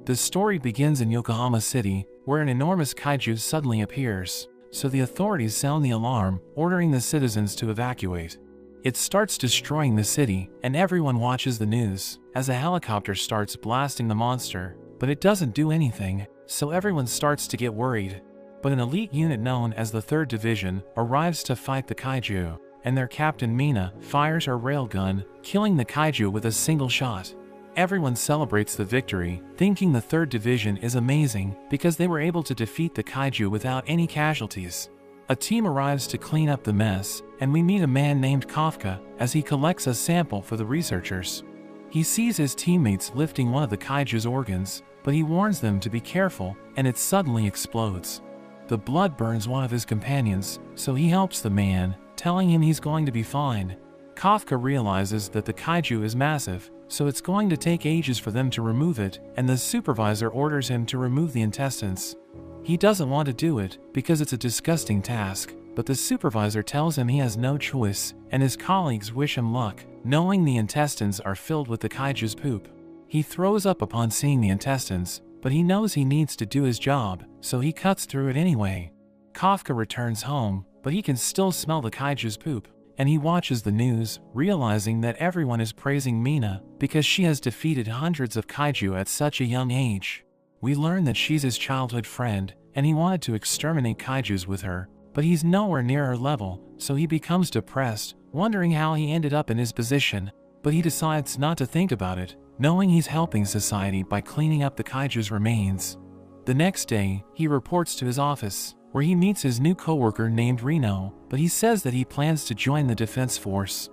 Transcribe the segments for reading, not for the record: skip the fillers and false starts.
The story begins in Yokohama City, where an enormous kaiju suddenly appears, so the authorities sound the alarm, ordering the citizens to evacuate. It starts destroying the city, and everyone watches the news, as a helicopter starts blasting the monster, but it doesn't do anything, so everyone starts to get worried. But an elite unit known as the 3rd Division arrives to fight the kaiju, and their captain Mina fires her railgun, killing the kaiju with a single shot. Everyone celebrates the victory, thinking the 3rd Division is amazing because they were able to defeat the kaiju without any casualties. A team arrives to clean up the mess, and we meet a man named Kafka as he collects a sample for the researchers. He sees his teammates lifting one of the kaiju's organs, but he warns them to be careful, and it suddenly explodes. The blood burns one of his companions, so he helps the man, telling him he's going to be fine. Kafka realizes that the kaiju is massive, so it's going to take ages for them to remove it, and the supervisor orders him to remove the intestines. He doesn't want to do it, because it's a disgusting task, but the supervisor tells him he has no choice, and his colleagues wish him luck, knowing the intestines are filled with the kaiju's poop. He throws up upon seeing the intestines, but he knows he needs to do his job, so he cuts through it anyway. Kafka returns home, but he can still smell the kaiju's poop, and he watches the news, realizing that everyone is praising Mina because she has defeated hundreds of kaiju at such a young age. We learn that she's his childhood friend, and he wanted to exterminate kaijus with her, but he's nowhere near her level, so he becomes depressed, wondering how he ended up in his position, but he decides not to think about it, knowing he's helping society by cleaning up the kaiju's remains. The next day, he reports to his office, where he meets his new coworker named Reno, but he says that he plans to join the defense force.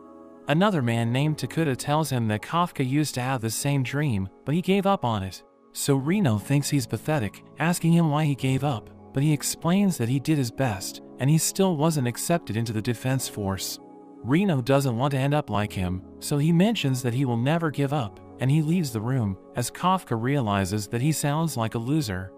Another man named Takuta tells him that Kafka used to have the same dream, but he gave up on it. So Reno thinks he's pathetic, asking him why he gave up, but he explains that he did his best, and he still wasn't accepted into the defense force. Reno doesn't want to end up like him, so he mentions that he will never give up, and he leaves the room, as Kafka realizes that he sounds like a loser.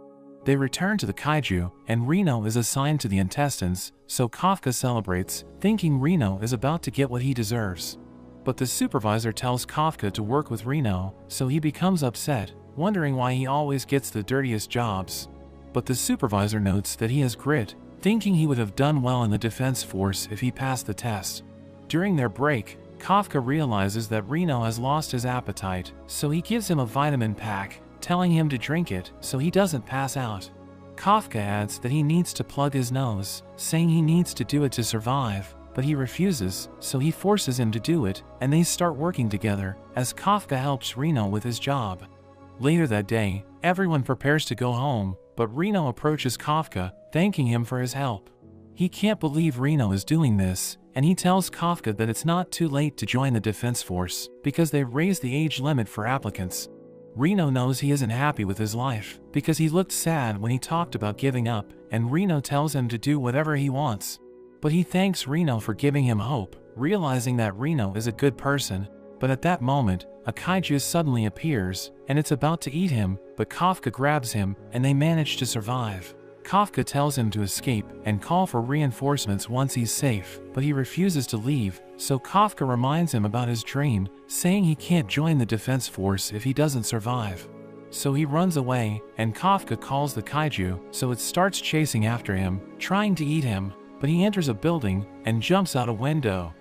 They return to the kaiju, and Reno is assigned to the intestines, so Kafka celebrates, thinking Reno is about to get what he deserves. But the supervisor tells Kafka to work with Reno, so he becomes upset, wondering why he always gets the dirtiest jobs. But the supervisor notes that he has grit, thinking he would have done well in the defense force if he passed the test. During their break, Kafka realizes that Reno has lost his appetite, so he gives him a vitamin pack, telling him to drink it so he doesn't pass out. Kafka adds that he needs to plug his nose, saying he needs to do it to survive, but he refuses, so he forces him to do it, and they start working together, as Kafka helps Reno with his job. Later that day, everyone prepares to go home, but Reno approaches Kafka, thanking him for his help. He can't believe Reno is doing this, and he tells Kafka that it's not too late to join the defense force, because they've raised the age limit for applicants. Reno knows he isn't happy with his life, because he looked sad when he talked about giving up, and Reno tells him to do whatever he wants. But he thanks Reno for giving him hope, realizing that Reno is a good person. But at that moment, a kaiju suddenly appears, and it's about to eat him, but Kafka grabs him, and they manage to survive. Kafka tells him to escape and call for reinforcements once he's safe, but he refuses to leave, so Kafka reminds him about his dream, saying he can't join the defense force if he doesn't survive. So he runs away, and Kafka calls the kaiju, so it starts chasing after him, trying to eat him, but he enters a building and jumps out a window.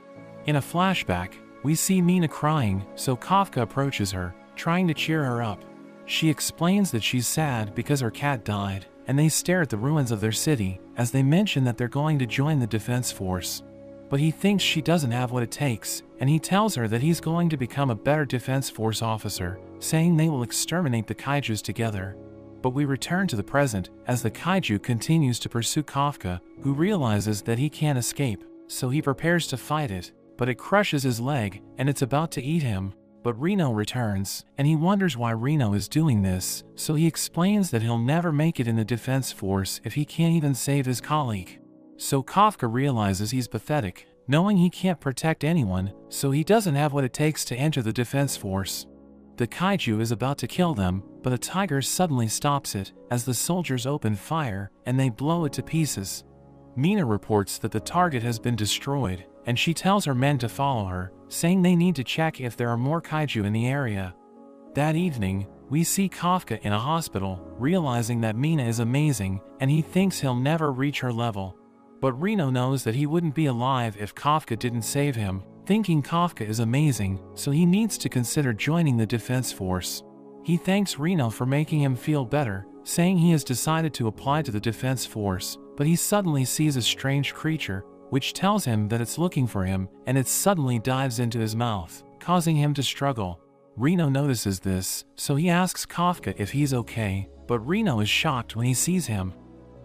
In a flashback, we see Mina crying, so Kafka approaches her, trying to cheer her up. She explains that she's sad because her cat died, and they stare at the ruins of their city, as they mention that they're going to join the defense force. But he thinks she doesn't have what it takes, and he tells her that he's going to become a better defense force officer, saying they will exterminate the kaijus together. But we return to the present, as the kaiju continues to pursue Kafka, who realizes that he can't escape, so he prepares to fight it. But it crushes his leg, and it's about to eat him. But Reno returns, and he wonders why Reno is doing this, so he explains that he'll never make it in the defense force if he can't even save his colleague. So Kafka realizes he's pathetic, knowing he can't protect anyone, so he doesn't have what it takes to enter the defense force. The kaiju is about to kill them, but a tiger suddenly stops it, as the soldiers open fire, and they blow it to pieces. Mina reports that the target has been destroyed, and she tells her men to follow her, saying they need to check if there are more kaiju in the area. That evening, We see Kafka in a hospital, realizing that Mina is amazing, and he thinks he'll never reach her level. But Reno knows that he wouldn't be alive if Kafka didn't save him, thinking Kafka is amazing, so he needs to consider joining the defense force. He thanks Reno for making him feel better, saying he has decided to apply to the defense force, but he suddenly sees a strange creature, which tells him that it's looking for him, and it suddenly dives into his mouth, causing him to struggle. Reno notices this, so he asks Kafka if he's okay, but Reno is shocked when he sees him.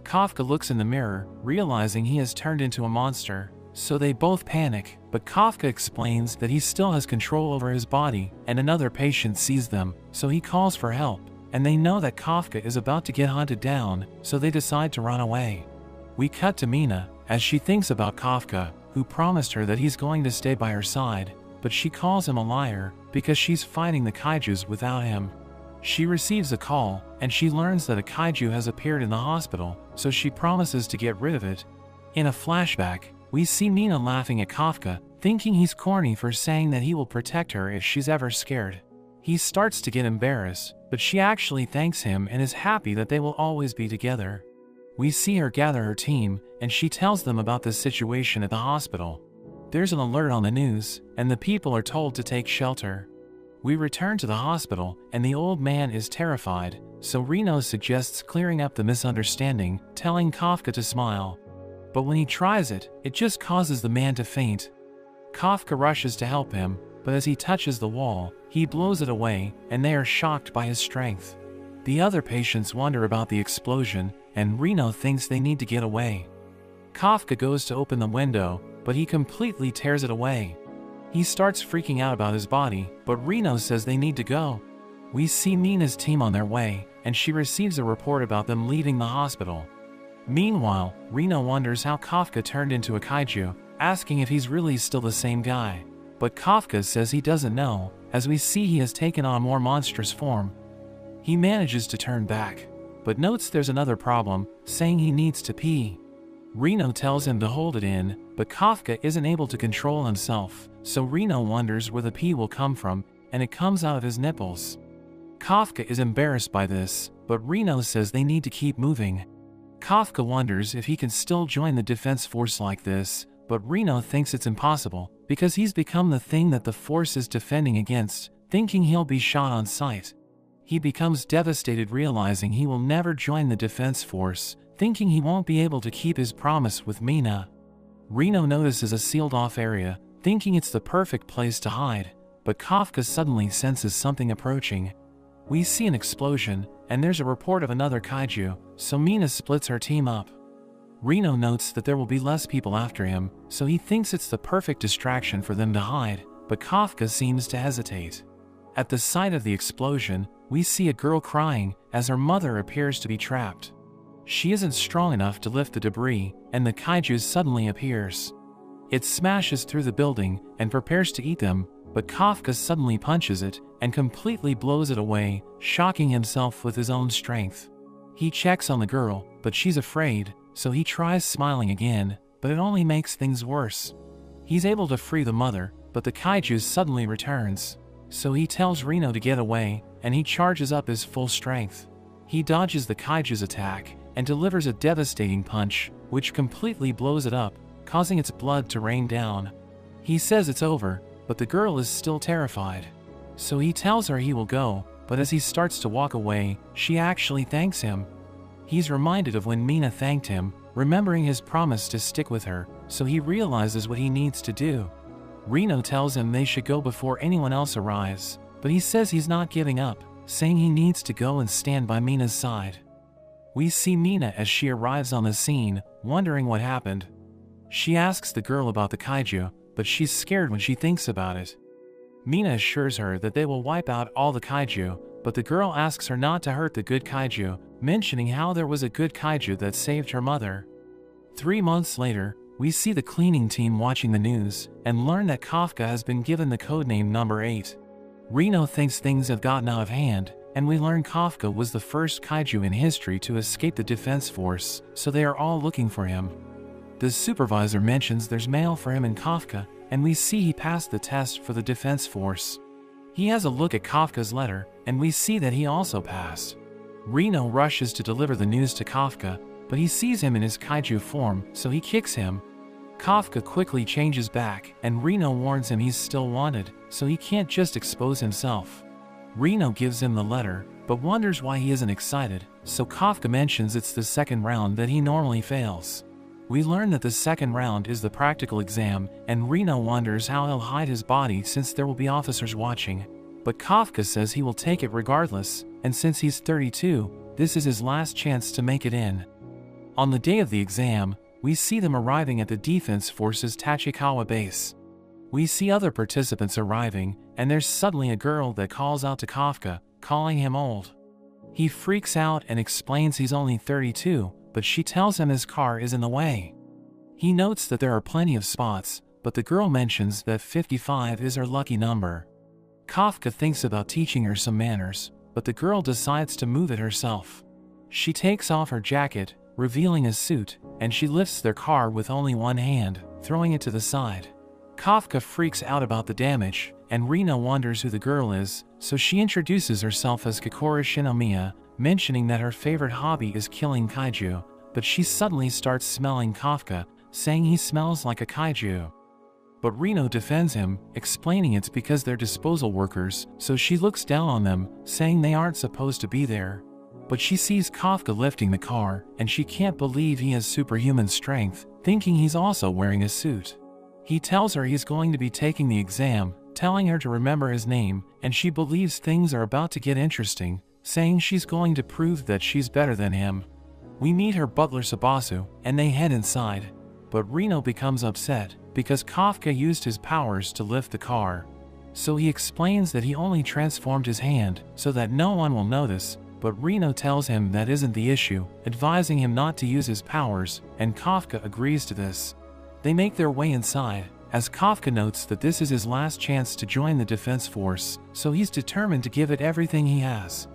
Kafka looks in the mirror, realizing he has turned into a monster, so they both panic, but Kafka explains that he still has control over his body, and another patient sees them, so he calls for help, and they know that Kafka is about to get hunted down, so they decide to run away. We cut to Mina, as she thinks about Kafka, who promised her that he's going to stay by her side, but she calls him a liar, because she's fighting the kaijus without him. She receives a call, and she learns that a kaiju has appeared in the hospital, so she promises to get rid of it. In a flashback, we see Mina laughing at Kafka, thinking he's corny for saying that he will protect her if she's ever scared. He starts to get embarrassed, but she actually thanks him and is happy that they will always be together. We see her gather her team, and she tells them about the situation at the hospital. There's an alert on the news, and the people are told to take shelter. We return to the hospital, and the old man is terrified, so Reno suggests clearing up the misunderstanding, telling Kafka to smile. But when he tries it, it just causes the man to faint. Kafka rushes to help him, but as he touches the wall, he blows it away, and they are shocked by his strength. The other patients wonder about the explosion, and Reno thinks they need to get away. Kafka goes to open the window, but he completely tears it away. He starts freaking out about his body, but Reno says they need to go. We see Mina's team on their way, and she receives a report about them leaving the hospital. Meanwhile, Reno wonders how Kafka turned into a kaiju, asking if he's really still the same guy. But Kafka says he doesn't know, as we see he has taken on a more monstrous form. He manages to turn back, but notes there's another problem, saying he needs to pee. Reno tells him to hold it in, but Kafka isn't able to control himself, so Reno wonders where the pee will come from, and it comes out of his nipples. Kafka is embarrassed by this, but Reno says they need to keep moving. Kafka wonders if he can still join the defense force like this, but Reno thinks it's impossible, because he's become the thing that the force is defending against, thinking he'll be shot on sight. He becomes devastated, realizing he will never join the defense force, thinking he won't be able to keep his promise with Mina. Reno notices a sealed-off area, thinking it's the perfect place to hide, but Kafka suddenly senses something approaching. We see an explosion, and there's a report of another kaiju, so Mina splits her team up. Reno notes that there will be less people after him, so he thinks it's the perfect distraction for them to hide, but Kafka seems to hesitate. At the site of the explosion, we see a girl crying, as her mother appears to be trapped. She isn't strong enough to lift the debris, and the kaiju suddenly appears. It smashes through the building and prepares to eat them, but Kafka suddenly punches it and completely blows it away, shocking himself with his own strength. He checks on the girl, but she's afraid, so he tries smiling again, but it only makes things worse. He's able to free the mother, but the kaiju suddenly returns. So he tells Reno to get away, and he charges up his full strength. He dodges the kaiju's attack, and delivers a devastating punch, which completely blows it up, causing its blood to rain down. He says it's over, but the girl is still terrified. So he tells her he will go, but as he starts to walk away, she actually thanks him. He's reminded of when Mina thanked him, remembering his promise to stick with her, so he realizes what he needs to do. Reno tells him they should go before anyone else arrives, but he says he's not giving up, saying he needs to go and stand by Mina's side. We see Mina as she arrives on the scene, wondering what happened. She asks the girl about the kaiju, but she's scared when she thinks about it. Mina assures her that they will wipe out all the kaiju, but the girl asks her not to hurt the good kaiju, mentioning how there was a good kaiju that saved her mother. 3 months later, we see the cleaning team watching the news, and learn that Kafka has been given the codename No.Eight. Reno thinks things have gotten out of hand, and we learn Kafka was the first kaiju in history to escape the defense force, so they are all looking for him. The supervisor mentions there's mail for him in Kafka, and we see he passed the test for the defense force. He has a look at Kafka's letter, and we see that he also passed. Reno rushes to deliver the news to Kafka, but he sees him in his kaiju form, so he kicks him. Kafka quickly changes back, and Reno warns him he's still wanted, so he can't just expose himself. Reno gives him the letter, but wonders why he isn't excited, so Kafka mentions it's the second round that he normally fails. We learn that the second round is the practical exam, and Reno wonders how he'll hide his body since there will be officers watching. But Kafka says he will take it regardless, and since he's 32, this is his last chance to make it in. On the day of the exam, we see them arriving at the Defense Force's Tachikawa base. We see other participants arriving, and there's suddenly a girl that calls out to Kafka, calling him old. He freaks out and explains he's only 32, but she tells him his car is in the way. He notes that there are plenty of spots, but the girl mentions that 55 is her lucky number. Kafka thinks about teaching her some manners, but the girl decides to move it herself. She takes off her jacket, revealing a suit, and she lifts their car with only one hand, throwing it to the side. Kafka freaks out about the damage, and Reno wonders who the girl is, so she introduces herself as Kokoro Shinomiya, mentioning that her favorite hobby is killing kaiju, but she suddenly starts smelling Kafka, saying he smells like a kaiju. But Reno defends him, explaining it's because they're disposal workers, so she looks down on them, saying they aren't supposed to be there. But she sees Kafka lifting the car, and she can't believe he has superhuman strength, thinking he's also wearing a suit. He tells her he's going to be taking the exam, telling her to remember his name, and she believes things are about to get interesting, saying she's going to prove that she's better than him. We meet her butler Sabasu, and they head inside. But Reno becomes upset, because Kafka used his powers to lift the car. So he explains that he only transformed his hand, so that no one will notice, but Reno tells him that isn't the issue, advising him not to use his powers, and Kafka agrees to this. They make their way inside, as Kafka notes that this is his last chance to join the Defense Force, so he's determined to give it everything he has.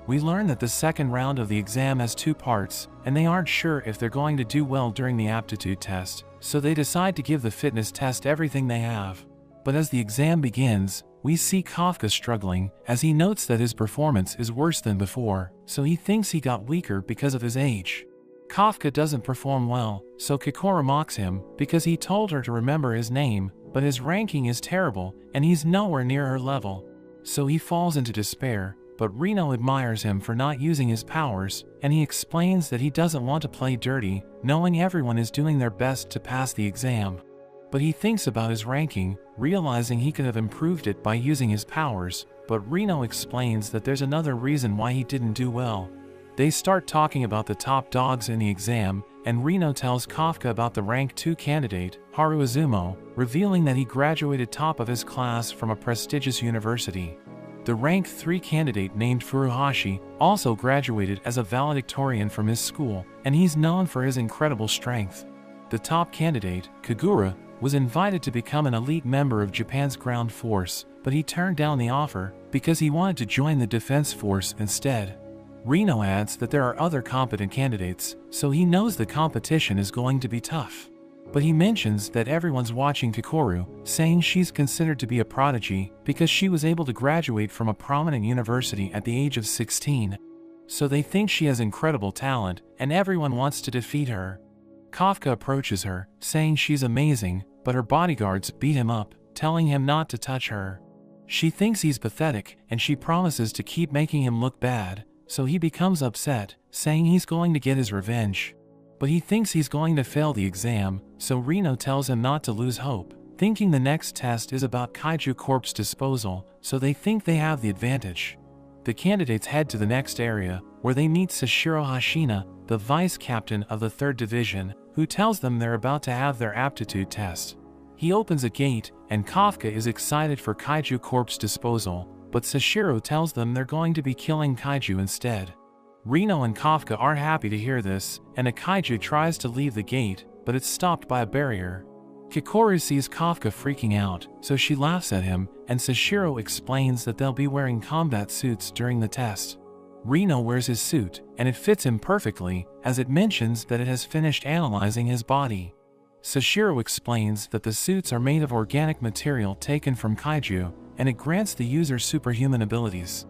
We learn that the second round of the exam has two parts, and they aren't sure if they're going to do well during the aptitude test, so they decide to give the fitness test everything they have. But as the exam begins, we see Kafka struggling, as he notes that his performance is worse than before, so he thinks he got weaker because of his age. Kafka doesn't perform well, so Kokoro mocks him, because he told her to remember his name, but his ranking is terrible, and he's nowhere near her level. So he falls into despair, but Reno admires him for not using his powers, and he explains that he doesn't want to play dirty, knowing everyone is doing their best to pass the exam. But he thinks about his ranking, realizing he could have improved it by using his powers, but Reno explains that there's another reason why he didn't do well. They start talking about the top dogs in the exam, and Reno tells Kafka about the rank 2 candidate, Haru Izumo, revealing that he graduated top of his class from a prestigious university. The rank 3 candidate named Furuhashi also graduated as a valedictorian from his school, and he's known for his incredible strength. The top candidate, Kagura, was invited to become an elite member of Japan's ground force, but he turned down the offer because he wanted to join the Defense Force instead. Reno adds that there are other competent candidates, so he knows the competition is going to be tough. But he mentions that everyone's watching Kokoro, saying she's considered to be a prodigy because she was able to graduate from a prominent university at the age of 16. So they think she has incredible talent, and everyone wants to defeat her. Kafka approaches her, saying she's amazing, but her bodyguards beat him up, telling him not to touch her. She thinks he's pathetic, and she promises to keep making him look bad, so he becomes upset, saying he's going to get his revenge. But he thinks he's going to fail the exam, so Reno tells him not to lose hope, thinking the next test is about Kaiju Corp's disposal, so they think they have the advantage. The candidates head to the next area, where they meet Sashiro Hashina, the vice captain of the 3rd Division, who tells them they're about to have their aptitude test. He opens a gate, and Kafka is excited for Kaiju Corp's disposal, but Sashiro tells them they're going to be killing kaiju instead. Reno and Kafka aren't happy to hear this, and a kaiju tries to leave the gate, but it's stopped by a barrier. Kokoro sees Kafka freaking out, so she laughs at him, and Sashiro explains that they'll be wearing combat suits during the test. Reno wears his suit, and it fits him perfectly, as it mentions that it has finished analyzing his body. Sashiro explains that the suits are made of organic material taken from kaiju, and it grants the user superhuman abilities.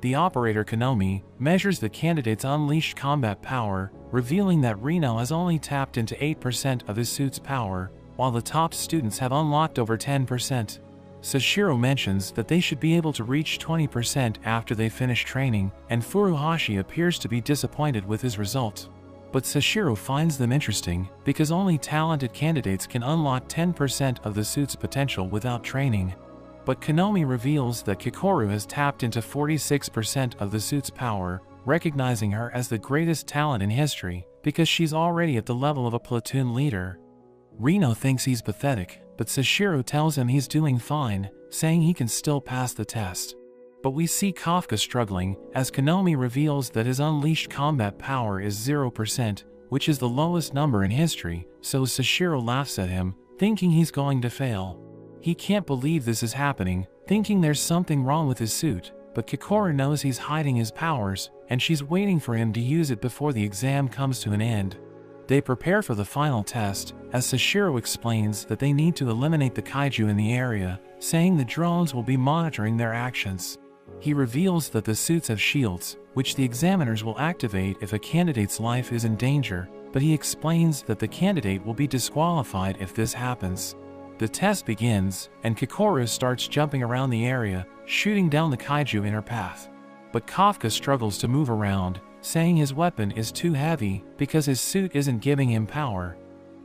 The operator Konomi measures the candidate's unleashed combat power, revealing that Reno has only tapped into 8% of his suit's power, while the top students have unlocked over 10%. Sashiro mentions that they should be able to reach 20% after they finish training, and Furuhashi appears to be disappointed with his result. But Sashiro finds them interesting, because only talented candidates can unlock 10% of the suit's potential without training. But Konomi reveals that Kikoru has tapped into 46% of the suit's power, recognizing her as the greatest talent in history, because she's already at the level of a platoon leader. Reno thinks he's pathetic, but Sashiro tells him he's doing fine, saying he can still pass the test. But we see Kafka struggling, as Konomi reveals that his unleashed combat power is 0%, which is the lowest number in history, so Sashiro laughs at him, thinking he's going to fail. He can't believe this is happening, thinking there's something wrong with his suit, but Kikoru knows he's hiding his powers, and she's waiting for him to use it before the exam comes to an end. They prepare for the final test, as Sashiro explains that they need to eliminate the kaiju in the area, saying the drones will be monitoring their actions. He reveals that the suits have shields, which the examiners will activate if a candidate's life is in danger, but he explains that the candidate will be disqualified if this happens. The test begins, and Kikoru starts jumping around the area, shooting down the kaiju in her path. But Kafka struggles to move around, saying his weapon is too heavy because his suit isn't giving him power.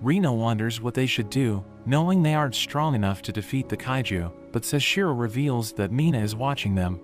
Reno wonders what they should do, knowing they aren't strong enough to defeat the kaiju, but Sashiro reveals that Mina is watching them.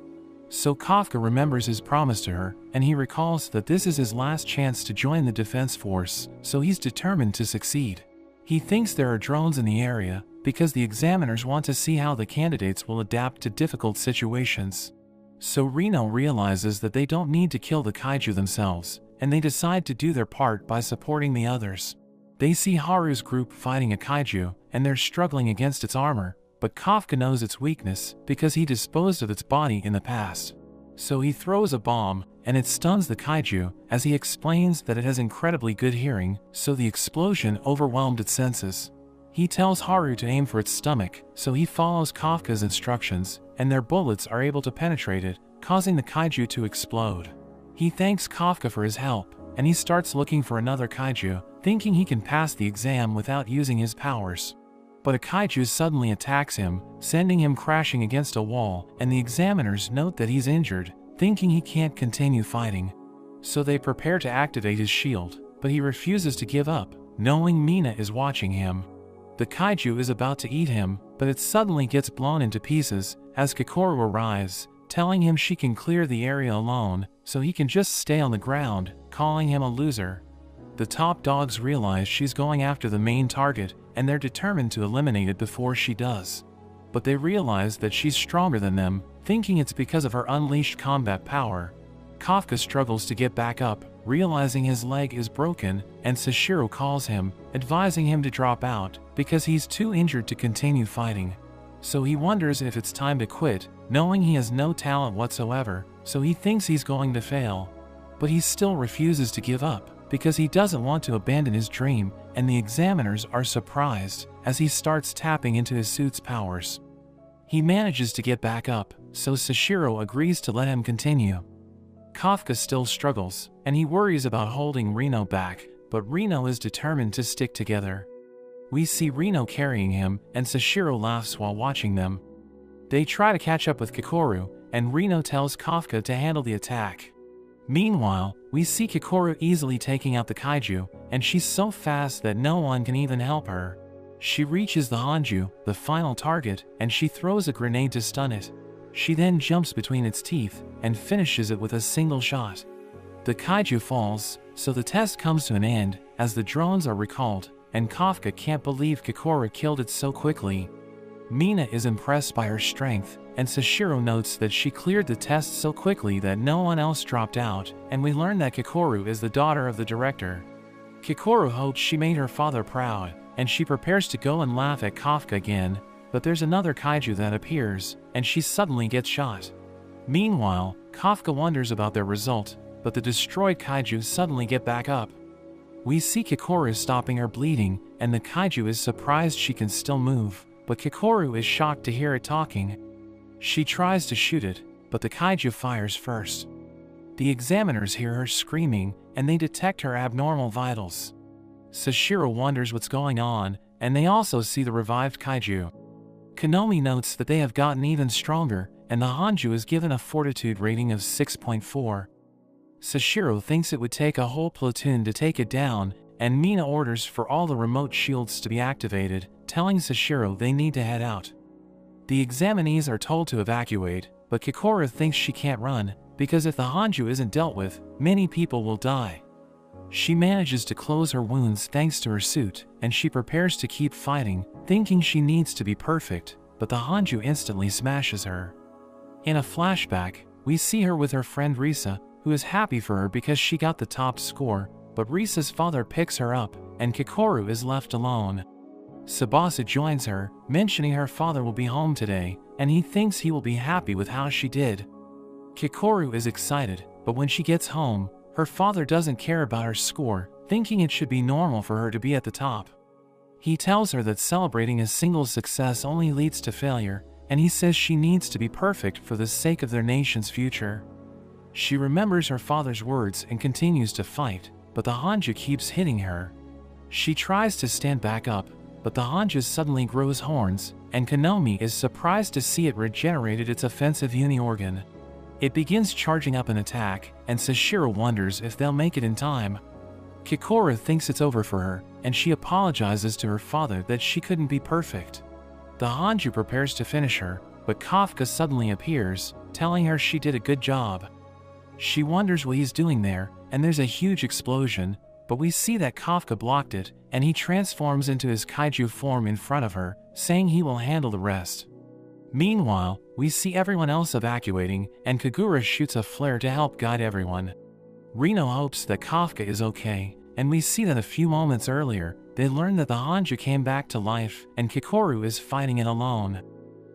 So Kafka remembers his promise to her, and he recalls that this is his last chance to join the defense force, so he's determined to succeed. He thinks there are drones in the area, because the examiners want to see how the candidates will adapt to difficult situations. So Reno realizes that they don't need to kill the kaiju themselves, and they decide to do their part by supporting the others. They see Haru's group fighting a kaiju, and they're struggling against its armor, but Kafka knows its weakness because he disposed of its body in the past. So he throws a bomb, and it stuns the kaiju, as he explains that it has incredibly good hearing, so the explosion overwhelmed its senses. He tells Haru to aim for its stomach, so he follows Kafka's instructions, and their bullets are able to penetrate it, causing the kaiju to explode. He thanks Kafka for his help, and he starts looking for another kaiju, thinking he can pass the exam without using his powers. But a kaiju suddenly attacks him, sending him crashing against a wall, and the examiners note that he's injured, thinking he can't continue fighting. So they prepare to activate his shield, but he refuses to give up, knowing Mina is watching him. The kaiju is about to eat him, but it suddenly gets blown into pieces, as Kikoru arrives, telling him she can clear the area alone, so he can just stay on the ground, calling him a loser. The top dogs realize she's going after the main target, and they're determined to eliminate it before she does. But they realize that she's stronger than them, thinking it's because of her unleashed combat power. Kafka struggles to get back up, realizing his leg is broken, and Sashiro calls him, advising him to drop out, because he's too injured to continue fighting. So he wonders if it's time to quit, knowing he has no talent whatsoever, so he thinks he's going to fail. But he still refuses to give up, because he doesn't want to abandon his dream, and the examiners are surprised, as he starts tapping into his suit's powers. He manages to get back up, so Sashiro agrees to let him continue. Kafka still struggles, and he worries about holding Reno back, but Reno is determined to stick together. We see Reno carrying him, and Sashiro laughs while watching them. They try to catch up with Kikoru, and Reno tells Kafka to handle the attack. Meanwhile, we see Kikoru easily taking out the kaiju, and she's so fast that no one can even help her. She reaches the Hanju, the final target, and she throws a grenade to stun it. She then jumps between its teeth, and finishes it with a single shot. The kaiju falls, so the test comes to an end, as the drones are recalled, and Kafka can't believe Kikoru killed it so quickly. Mina is impressed by her strength, and Sashiro notes that she cleared the test so quickly that no one else dropped out, and we learn that Kikoru is the daughter of the director. Kikoru hopes she made her father proud, and she prepares to go and laugh at Kafka again, but there's another kaiju that appears, and she suddenly gets shot. Meanwhile, Kafka wonders about their result, but the destroyed kaiju suddenly get back up. We see Kikoru stopping her bleeding, and the kaiju is surprised she can still move, but Kikoru is shocked to hear it talking. She tries to shoot it, but the kaiju fires first. The examiners hear her screaming, and they detect her abnormal vitals. Sashiro wonders what's going on, and they also see the revived kaiju. Konomi notes that they have gotten even stronger, and the Hanju is given a fortitude rating of 6.4. Sashiro thinks it would take a whole platoon to take it down, and Mina orders for all the remote shields to be activated, telling Sashiro they need to head out. The examinees are told to evacuate, but Kikoru thinks she can't run, because if the Hanju isn't dealt with, many people will die. She manages to close her wounds thanks to her suit, and she prepares to keep fighting, thinking she needs to be perfect, but the Hanju instantly smashes her. In a flashback, we see her with her friend Risa, who is happy for her because she got the top score, but Risa's father picks her up, and Kikoru is left alone. Tsubasa joins her, mentioning her father will be home today, and he thinks he will be happy with how she did. Kikoru is excited, but when she gets home, her father doesn't care about her score, thinking it should be normal for her to be at the top. He tells her that celebrating a single success only leads to failure, and he says she needs to be perfect for the sake of their nation's future. She remembers her father's words and continues to fight, but the Hanju keeps hitting her. She tries to stand back up, but the Hanju suddenly grows horns, and Konomi is surprised to see it regenerated its offensive uni-organ. It begins charging up an attack, and Sashiro wonders if they'll make it in time. Kikoru thinks it's over for her, and she apologizes to her father that she couldn't be perfect. The Hanju prepares to finish her, but Kafka suddenly appears, telling her she did a good job. She wonders what he's doing there, and there's a huge explosion, but we see that Kafka blocked it, and he transforms into his kaiju form in front of her, saying he will handle the rest. Meanwhile, we see everyone else evacuating, and Kagura shoots a flare to help guide everyone. Rino hopes that Kafka is okay, and we see that a few moments earlier, they learn that the Hanju came back to life, and Kikoru is fighting it alone.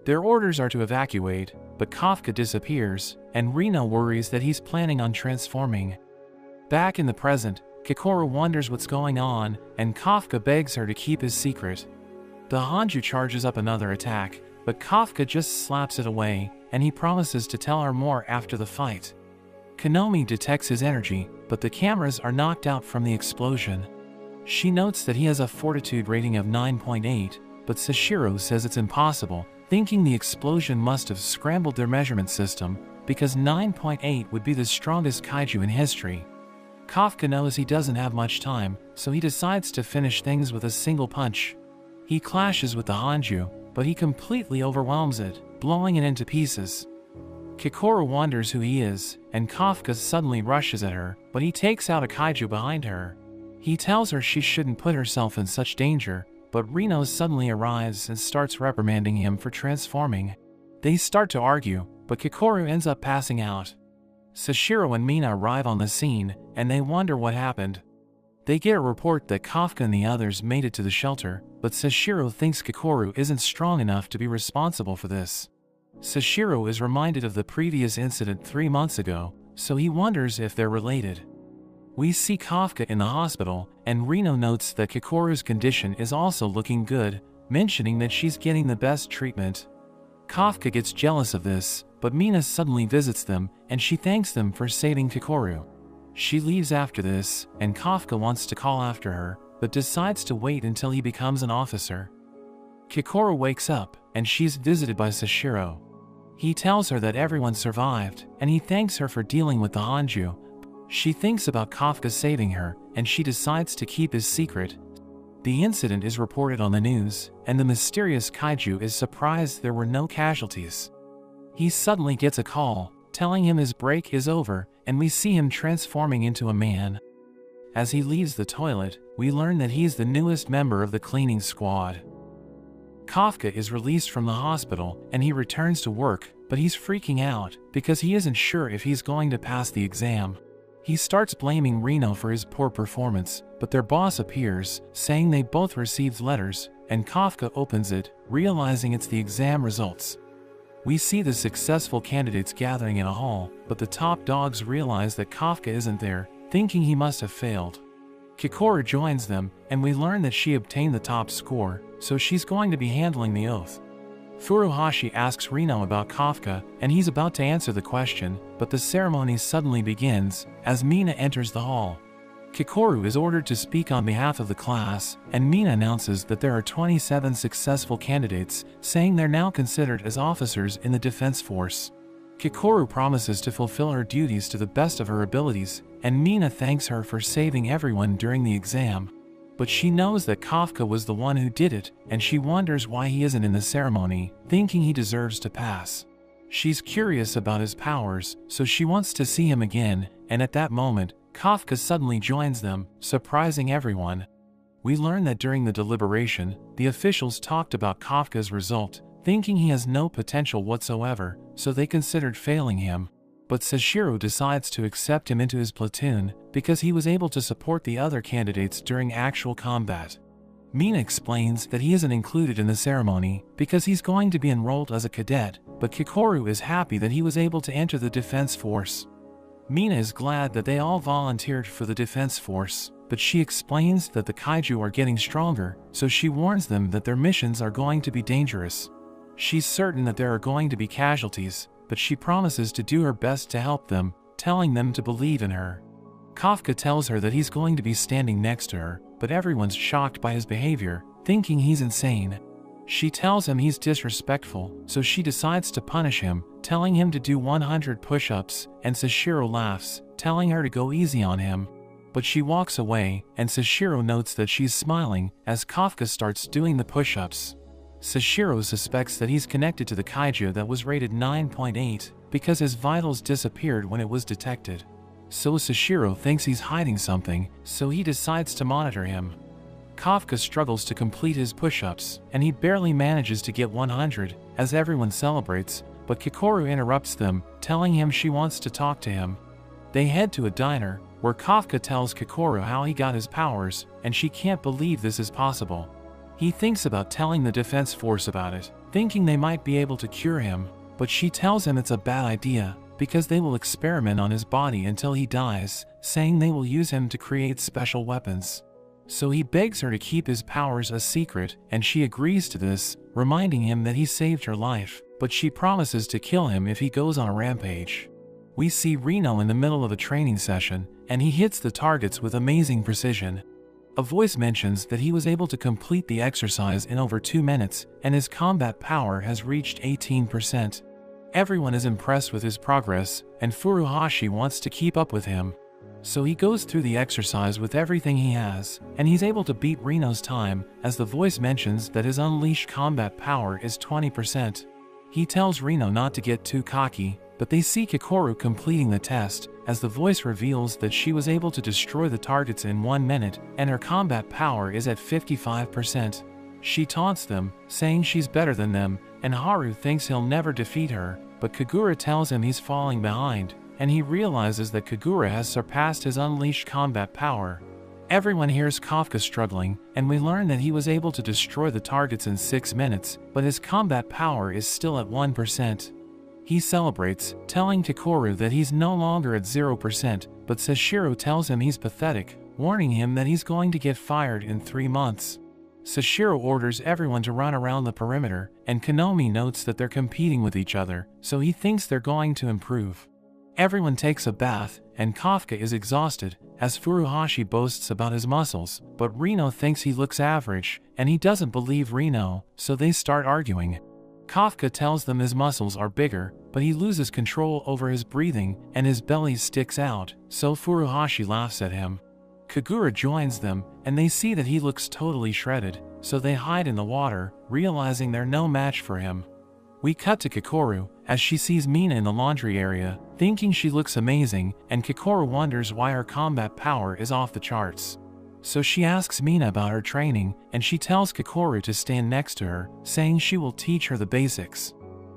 Their orders are to evacuate, but Kafka disappears, and Rino worries that he's planning on transforming. Back in the present, Kikoru wonders what's going on, and Kafka begs her to keep his secret. The Hanju charges up another attack, but Kafka just slaps it away, and he promises to tell her more after the fight. Konomi detects his energy, but the cameras are knocked out from the explosion. She notes that he has a fortitude rating of 9.8, but Sashiro says it's impossible, thinking the explosion must have scrambled their measurement system, because 9.8 would be the strongest kaiju in history. Kafka knows he doesn't have much time, so he decides to finish things with a single punch. He clashes with the Hanju, but he completely overwhelms it, blowing it into pieces. Kikoru wonders who he is, and Kafka suddenly rushes at her, but he takes out a kaiju behind her. He tells her she shouldn't put herself in such danger, but Rino suddenly arrives and starts reprimanding him for transforming. They start to argue, but Kikoru ends up passing out. Sashiro and Mina arrive on the scene, and they wonder what happened. They get a report that Kafka and the others made it to the shelter, but Sashiro thinks Kikoru isn't strong enough to be responsible for this. Sashiro is reminded of the previous incident 3 months ago, so he wonders if they're related. We see Kafka in the hospital, and Rino notes that Kikoru's condition is also looking good, mentioning that she's getting the best treatment. Kafka gets jealous of this, but Mina suddenly visits them, and she thanks them for saving Kikoru. She leaves after this, and Kafka wants to call after her, but decides to wait until he becomes an officer. Kikoru wakes up, and she's visited by Sashiro. He tells her that everyone survived, and he thanks her for dealing with the Hanju. She thinks about Kafka saving her, and she decides to keep his secret. The incident is reported on the news, and the mysterious kaiju is surprised there were no casualties. He suddenly gets a call, telling him his break is over, and we see him transforming into a man. As he leaves the toilet, we learn that he's the newest member of the cleaning squad. Kafka is released from the hospital, and he returns to work, but he's freaking out, because he isn't sure if he's going to pass the exam. He starts blaming Rino for his poor performance, but their boss appears, saying they both received letters, and Kafka opens it, realizing it's the exam results. We see the successful candidates gathering in a hall, but the top dogs realize that Kafka isn't there, thinking he must have failed. Kikoru joins them, and we learn that she obtained the top score, so she's going to be handling the oath. Furuhashi asks Rino about Kafka, and he's about to answer the question, but the ceremony suddenly begins, as Mina enters the hall. Kikoru is ordered to speak on behalf of the class, and Mina announces that there are 27 successful candidates, saying they're now considered as officers in the defense force. Kikoru promises to fulfill her duties to the best of her abilities, and Mina thanks her for saving everyone during the exam. But she knows that Kafka was the one who did it, and she wonders why he isn't in the ceremony, thinking he deserves to pass. She's curious about his powers, so she wants to see him again, and at that moment, Kafka suddenly joins them, surprising everyone. We learn that during the deliberation, the officials talked about Kafka's result, thinking he has no potential whatsoever, so they considered failing him. But Sashiro decides to accept him into his platoon, because he was able to support the other candidates during actual combat. Mina explains that he isn't included in the ceremony, because he's going to be enrolled as a cadet, but Kikoru is happy that he was able to enter the defense force. Mina is glad that they all volunteered for the defense force, but she explains that the kaiju are getting stronger, so she warns them that their missions are going to be dangerous. She's certain that there are going to be casualties, but she promises to do her best to help them, telling them to believe in her. Kafka tells her that he's going to be standing next to her, but everyone's shocked by his behavior, thinking he's insane. She tells him he's disrespectful, so she decides to punish him, telling him to do 100 push-ups, and Sashiro laughs, telling her to go easy on him. But she walks away, and Sashiro notes that she's smiling as Kafka starts doing the push-ups. Sashiro suspects that he's connected to the kaiju that was rated 9.8 because his vitals disappeared when it was detected. So Sashiro thinks he's hiding something, so he decides to monitor him. Kafka struggles to complete his push-ups, and he barely manages to get 100 as everyone celebrates, but Kikoru interrupts them, telling him she wants to talk to him. They head to a diner, where Kafka tells Kikoru how he got his powers, and she can't believe this is possible. He thinks about telling the defense force about it, thinking they might be able to cure him, but she tells him it's a bad idea, because they will experiment on his body until he dies, saying they will use him to create special weapons. So he begs her to keep his powers a secret, and she agrees to this, reminding him that he saved her life, but she promises to kill him if he goes on a rampage. We see Rino in the middle of a training session, and he hits the targets with amazing precision. A voice mentions that he was able to complete the exercise in over 2 minutes, and his combat power has reached 18%. Everyone is impressed with his progress, and Furuhashi wants to keep up with him. So he goes through the exercise with everything he has, and he's able to beat Rino's time, as the voice mentions that his unleashed combat power is 20%. He tells Rino not to get too cocky, but they see Kikoru completing the test, as the voice reveals that she was able to destroy the targets in 1 minute, and her combat power is at 55%. She taunts them, saying she's better than them, and Haru thinks he'll never defeat her, but Kagura tells him he's falling behind, and he realizes that Kagura has surpassed his unleashed combat power. Everyone hears Kafka struggling, and we learn that he was able to destroy the targets in 6 minutes, but his combat power is still at 1%. He celebrates, telling Kikoru that he's no longer at 0%, but Sashiro tells him he's pathetic, warning him that he's going to get fired in 3 months. Sashiro orders everyone to run around the perimeter, and Konomi notes that they're competing with each other, so he thinks they're going to improve. Everyone takes a bath, and Kafka is exhausted, as Furuhashi boasts about his muscles, but Rino thinks he looks average, and he doesn't believe Rino, so they start arguing. Kafka tells them his muscles are bigger, but he loses control over his breathing, and his belly sticks out, so Furuhashi laughs at him. Kagura joins them, and they see that he looks totally shredded, so they hide in the water, realizing they're no match for him. We cut to Kikoru, as she sees Mina in the laundry area, thinking she looks amazing, and Kikoru wonders why her combat power is off the charts. So she asks Mina about her training, and she tells Kikoru to stand next to her, saying she will teach her the basics.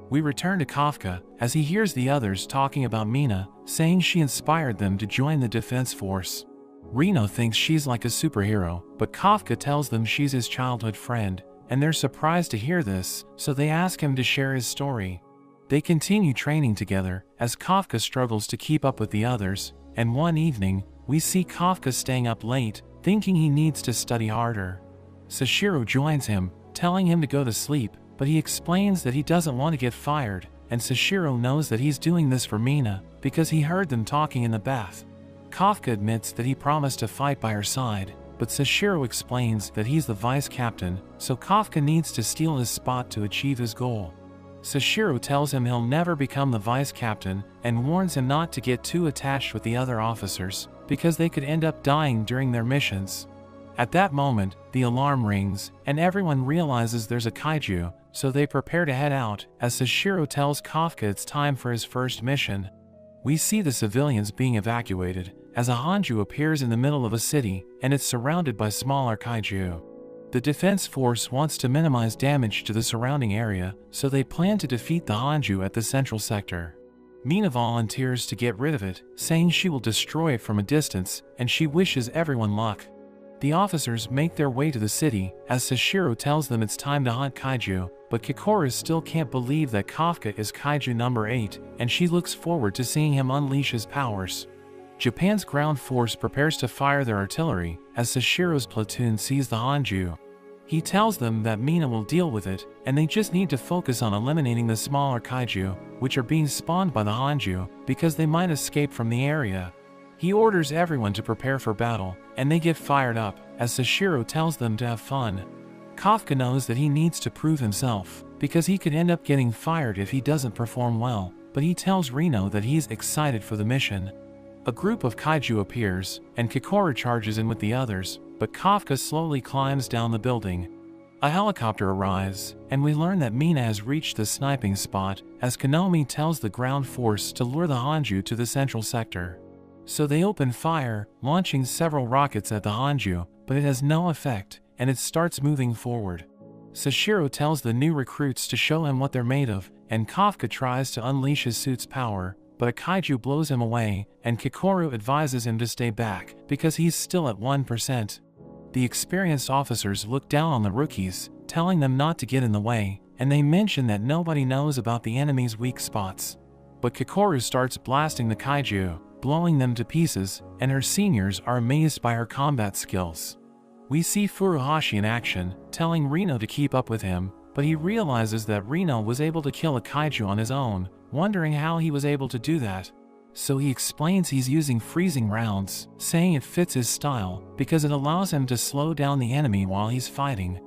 We return to Kafka, as he hears the others talking about Mina, saying she inspired them to join the defense force. Rino thinks she's like a superhero, but Kafka tells them she's his childhood friend, and they're surprised to hear this, so they ask him to share his story. They continue training together, as Kafka struggles to keep up with the others, and one evening, we see Kafka staying up late, thinking he needs to study harder. Sashiro joins him, telling him to go to sleep, but he explains that he doesn't want to get fired, and Sashiro knows that he's doing this for Mina because he heard them talking in the bath. Kafka admits that he promised to fight by her side, but Sashiro explains that he's the vice captain, so Kafka needs to steal his spot to achieve his goal. Sashiro tells him he'll never become the vice captain and warns him not to get too attached with the other officers, because they could end up dying during their missions. At that moment, the alarm rings, and everyone realizes there's a kaiju, so they prepare to head out, as Sashiro tells Kafka it's time for his first mission. We see the civilians being evacuated, as a Hanju appears in the middle of a city, and it's surrounded by smaller kaiju. The defense force wants to minimize damage to the surrounding area, so they plan to defeat the Hanju at the central sector. Mina volunteers to get rid of it, saying she will destroy it from a distance, and she wishes everyone luck. The officers make their way to the city, as Sashiro tells them it's time to hunt kaiju, but Kikoru still can't believe that Kafka is Kaiju No.Eight, and she looks forward to seeing him unleash his powers. Japan's ground force prepares to fire their artillery, as Sashiro's platoon sees the Hanju. He tells them that Mina will deal with it, and they just need to focus on eliminating the smaller kaiju, which are being spawned by the Hanju, because they might escape from the area. He orders everyone to prepare for battle, and they get fired up, as Sashiro tells them to have fun. Kafka knows that he needs to prove himself, because he could end up getting fired if he doesn't perform well, but he tells Reno that he's excited for the mission. A group of kaiju appears, and Kikoru charges in with the others, but Kafka slowly climbs down the building. A helicopter arrives, and we learn that Mina has reached the sniping spot, as Konomi tells the ground force to lure the Hanju to the central sector. So they open fire, launching several rockets at the Hanju, but it has no effect, and it starts moving forward. Sashiro tells the new recruits to show him what they're made of, and Kafka tries to unleash his suit's power, but a kaiju blows him away, and Kikoru advises him to stay back, because he's still at 1%. The experienced officers look down on the rookies, telling them not to get in the way, and they mention that nobody knows about the enemy's weak spots. But Kikoru starts blasting the kaiju, blowing them to pieces, and her seniors are amazed by her combat skills. We see Furuhashi in action, telling Reno to keep up with him, but he realizes that Reno was able to kill a kaiju on his own, wondering how he was able to do that. So he explains he's using freezing rounds, saying it fits his style, because it allows him to slow down the enemy while he's fighting.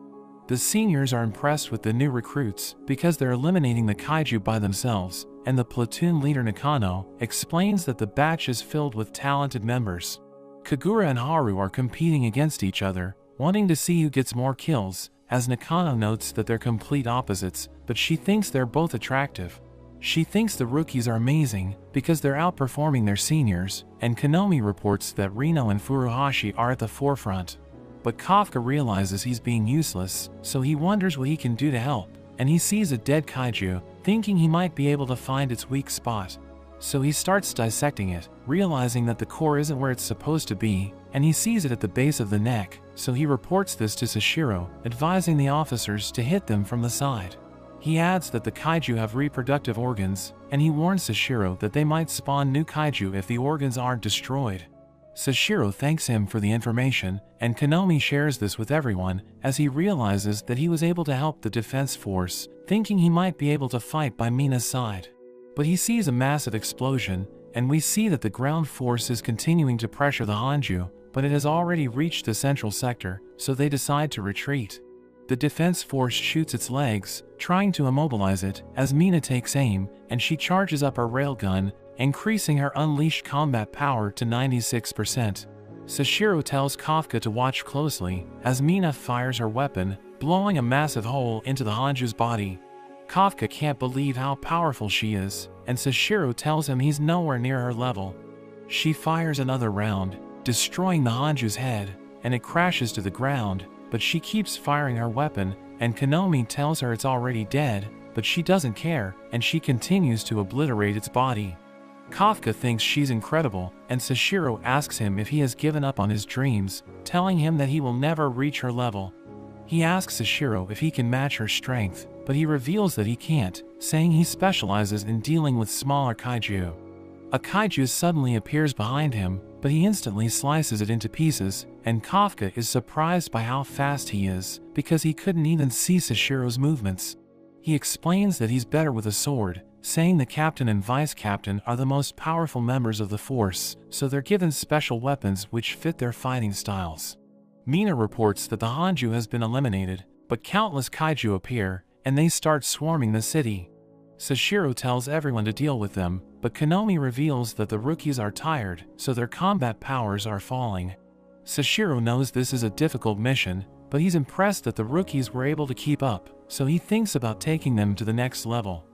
The seniors are impressed with the new recruits, because they're eliminating the kaiju by themselves, and the platoon leader Nakano explains that the batch is filled with talented members. Kagura and Haru are competing against each other, wanting to see who gets more kills, as Nakano notes that they're complete opposites, but she thinks they're both attractive. She thinks the rookies are amazing, because they're outperforming their seniors, and Konomi reports that Reno and Furuhashi are at the forefront. But Kafka realizes he's being useless, so he wonders what he can do to help, and he sees a dead kaiju, thinking he might be able to find its weak spot. So he starts dissecting it, realizing that the core isn't where it's supposed to be, and he sees it at the base of the neck, so he reports this to Sashiro, advising the officers to hit them from the side. He adds that the kaiju have reproductive organs, and he warns Sashiro that they might spawn new kaiju if the organs aren't destroyed. Sashiro thanks him for the information, and Konomi shares this with everyone, as he realizes that he was able to help the defense force, thinking he might be able to fight by Mina's side. But he sees a massive explosion, and we see that the ground force is continuing to pressure the Hanju, but it has already reached the central sector, so they decide to retreat. The defense force shoots its legs, trying to immobilize it, as Mina takes aim, and she charges up her railgun, increasing her unleashed combat power to 96%. Sashiro tells Kafka to watch closely, as Mina fires her weapon, blowing a massive hole into the Hanju's body. Kafka can't believe how powerful she is, and Sashiro tells him he's nowhere near her level. She fires another round, destroying the Hanju's head, and it crashes to the ground, but she keeps firing her weapon, and Konomi tells her it's already dead, but she doesn't care, and she continues to obliterate its body. Kafka thinks she's incredible, and Sashiro asks him if he has given up on his dreams, telling him that he will never reach her level. He asks Sashiro if he can match her strength, but he reveals that he can't, saying he specializes in dealing with smaller kaiju. A kaiju suddenly appears behind him, but he instantly slices it into pieces, and Kafka is surprised by how fast he is, because he couldn't even see Sashiro's movements. He explains that he's better with a sword, saying the captain and vice captain are the most powerful members of the force, so they're given special weapons which fit their fighting styles. Mina reports that the Hanju has been eliminated, but countless kaiju appear, and they start swarming the city. Sashiro tells everyone to deal with them, but Konomi reveals that the rookies are tired, so their combat powers are falling. Sashiro knows this is a difficult mission, but he's impressed that the rookies were able to keep up, so he thinks about taking them to the next level.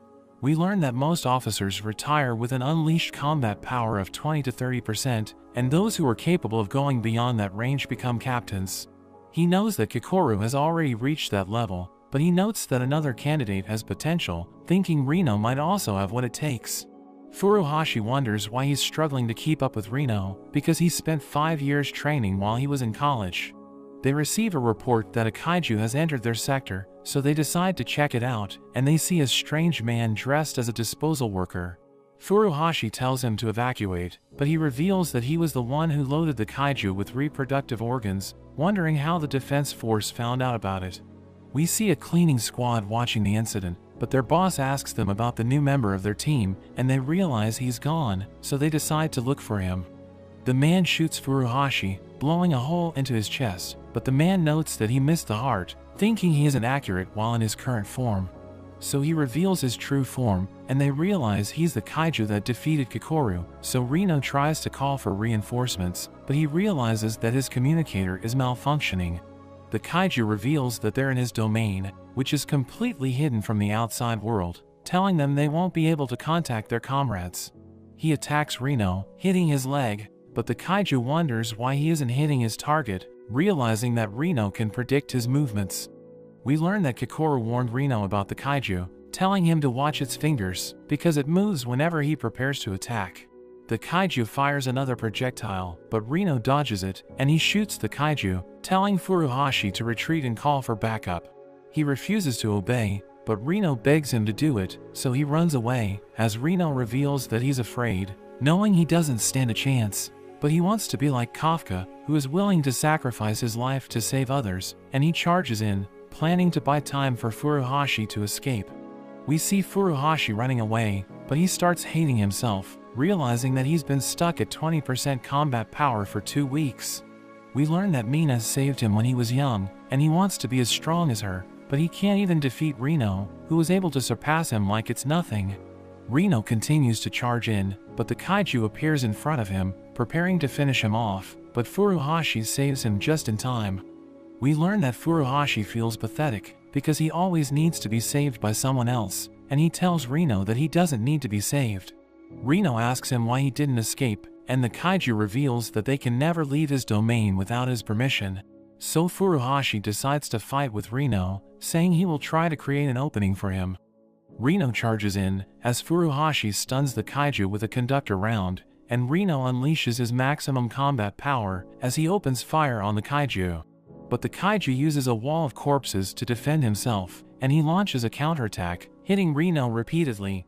We learn that most officers retire with an unleashed combat power of 20 to 30%, and those who are capable of going beyond that range become captains. He knows that Kikoru has already reached that level, but he notes that another candidate has potential, thinking Reno might also have what it takes. Furuhashi wonders why he's struggling to keep up with Reno, because he spent 5 years training while he was in college. They receive a report that a kaiju has entered their sector, so they decide to check it out, and they see a strange man dressed as a disposal worker. Furuhashi tells him to evacuate, but he reveals that he was the one who loaded the kaiju with reproductive organs, wondering how the defense force found out about it. We see a cleaning squad watching the incident, but their boss asks them about the new member of their team, and they realize he's gone, so they decide to look for him. The man shoots Furuhashi, blowing a hole into his chest, but the man notes that he missed the heart, thinking he isn't accurate while in his current form. So he reveals his true form, and they realize he's the kaiju that defeated Kikoru, so Reno tries to call for reinforcements, but he realizes that his communicator is malfunctioning. The kaiju reveals that they're in his domain, which is completely hidden from the outside world, telling them they won't be able to contact their comrades. He attacks Reno, hitting his leg, but the kaiju wonders why he isn't hitting his target, realizing that Reno can predict his movements. We learn that Kikoru warned Reno about the kaiju, telling him to watch its fingers, because it moves whenever he prepares to attack. The kaiju fires another projectile, but Reno dodges it, and he shoots the kaiju, telling Furuhashi to retreat and call for backup. He refuses to obey, but Reno begs him to do it, so he runs away, as Reno reveals that he's afraid, knowing he doesn't stand a chance. But he wants to be like Kafka, who is willing to sacrifice his life to save others, and he charges in, planning to buy time for Furuhashi to escape. We see Furuhashi running away, but he starts hating himself, realizing that he's been stuck at 20% combat power for 2 weeks. We learn that Mina saved him when he was young, and he wants to be as strong as her, but he can't even defeat Reno, who was able to surpass him like it's nothing. Reno continues to charge in, but the kaiju appears in front of him, preparing to finish him off, but Furuhashi saves him just in time. We learn that Furuhashi feels pathetic, because he always needs to be saved by someone else, and he tells Reno that he doesn't need to be saved. Reno asks him why he didn't escape, and the kaiju reveals that they can never leave his domain without his permission. So Furuhashi decides to fight with Reno, saying he will try to create an opening for him. Reno charges in, as Furuhashi stuns the kaiju with a conductor round, and Reno unleashes his maximum combat power as he opens fire on the kaiju. But the kaiju uses a wall of corpses to defend himself, and he launches a counterattack, hitting Reno repeatedly.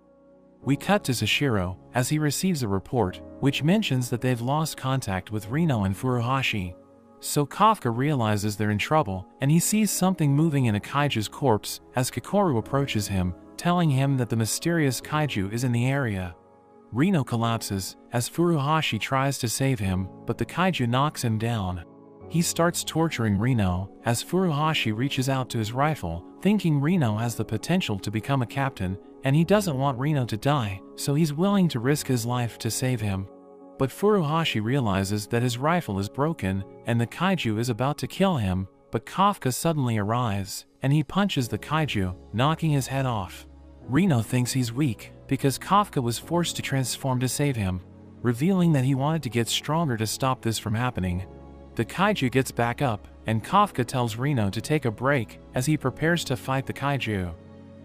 We cut to Sashiro, as he receives a report, which mentions that they've lost contact with Reno and Furuhashi. So Kafka realizes they're in trouble, and he sees something moving in a kaiju's corpse, as Kikoru approaches him, telling him that the mysterious kaiju is in the area. Reno collapses, as Furuhashi tries to save him, but the kaiju knocks him down. He starts torturing Reno, as Furuhashi reaches out to his rifle, thinking Reno has the potential to become a captain, and he doesn't want Reno to die, so he's willing to risk his life to save him. But Furuhashi realizes that his rifle is broken, and the kaiju is about to kill him, but Kafka suddenly arrives, and he punches the kaiju, knocking his head off. Reno thinks he's weak, because Kafka was forced to transform to save him, revealing that he wanted to get stronger to stop this from happening. The kaiju gets back up, and Kafka tells Reno to take a break as he prepares to fight the kaiju.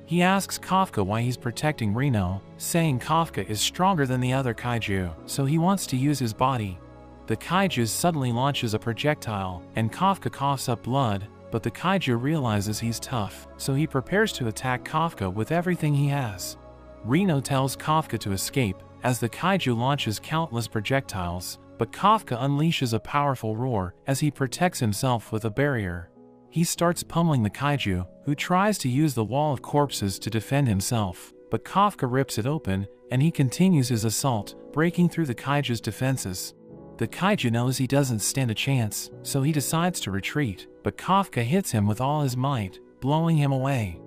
He asks Kafka why he's protecting Reno, saying Kafka is stronger than the other kaiju, so he wants to use his body. The kaiju suddenly launches a projectile, and Kafka coughs up blood, but the kaiju realizes he's tough, so he prepares to attack Kafka with everything he has. Reno tells Kafka to escape, as the kaiju launches countless projectiles, but Kafka unleashes a powerful roar as he protects himself with a barrier. He starts pummeling the kaiju, who tries to use the wall of corpses to defend himself, but Kafka rips it open, and he continues his assault, breaking through the kaiju's defenses. The kaiju knows he doesn't stand a chance, so he decides to retreat, but Kafka hits him with all his might, blowing him away.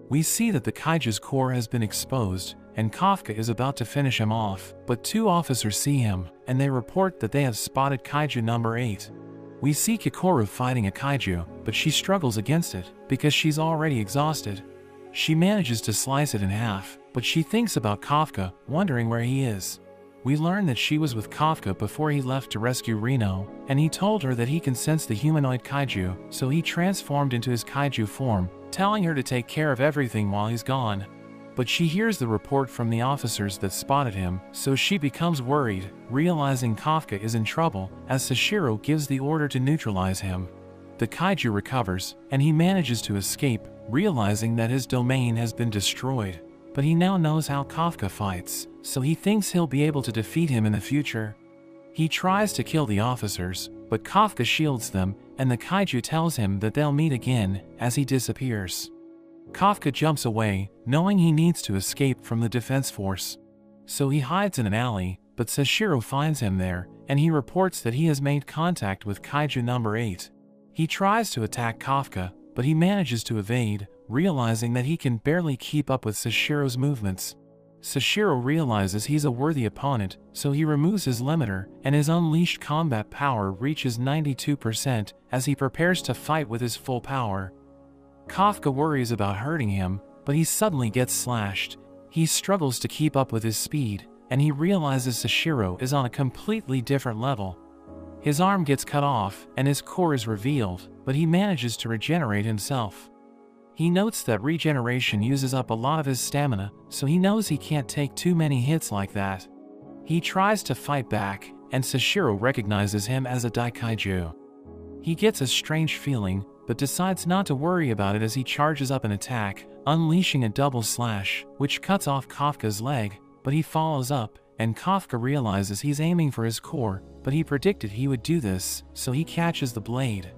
We see that the kaiju's core has been exposed, and Kafka is about to finish him off, but two officers see him, and they report that they have spotted Kaiju No.Eight. We see Kikoru fighting a kaiju, but she struggles against it, because she's already exhausted. She manages to slice it in half, but she thinks about Kafka, wondering where he is. We learn that she was with Kafka before he left to rescue Reno, and he told her that he can sense the humanoid kaiju, so he transformed into his kaiju form, telling her to take care of everything while he's gone. But she hears the report from the officers that spotted him, so she becomes worried, realizing Kafka is in trouble, as Sashiro gives the order to neutralize him. The kaiju recovers, and he manages to escape, realizing that his domain has been destroyed. But he now knows how Kafka fights, so he thinks he'll be able to defeat him in the future. He tries to kill the officers, but Kafka shields them, and the kaiju tells him that they'll meet again, as he disappears. Kafka jumps away, knowing he needs to escape from the defense force. So he hides in an alley, but Sashiro finds him there, and he reports that he has made contact with Kaiju No.Eight. He tries to attack Kafka, but he manages to evade, realizing that he can barely keep up with Sashiro's movements. Sashiro realizes he's a worthy opponent, so he removes his limiter, and his unleashed combat power reaches 92% as he prepares to fight with his full power. Kafka worries about hurting him, but he suddenly gets slashed. He struggles to keep up with his speed, and he realizes Sashiro is on a completely different level. His arm gets cut off, and his core is revealed, but he manages to regenerate himself. He notes that regeneration uses up a lot of his stamina, so he knows he can't take too many hits like that. He tries to fight back, and Sashiro recognizes him as a Daikaiju. He gets a strange feeling, but decides not to worry about it as he charges up an attack, unleashing a double slash, which cuts off Kafka's leg, but he follows up, and Kafka realizes he's aiming for his core, but he predicted he would do this, so he catches the blade.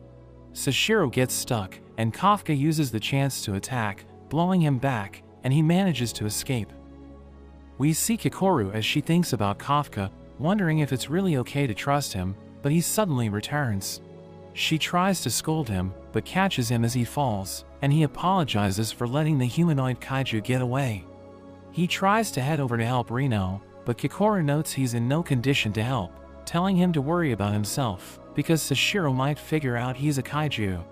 Sashiro gets stuck, and Kafka uses the chance to attack, blowing him back, and he manages to escape. We see Kikoru as she thinks about Kafka, wondering if it's really okay to trust him, but he suddenly returns. She tries to scold him, but catches him as he falls, and he apologizes for letting the humanoid kaiju get away. He tries to head over to help Reno, but Kikoru notes he's in no condition to help, telling him to worry about himself, because Sashiro might figure out he's a kaiju.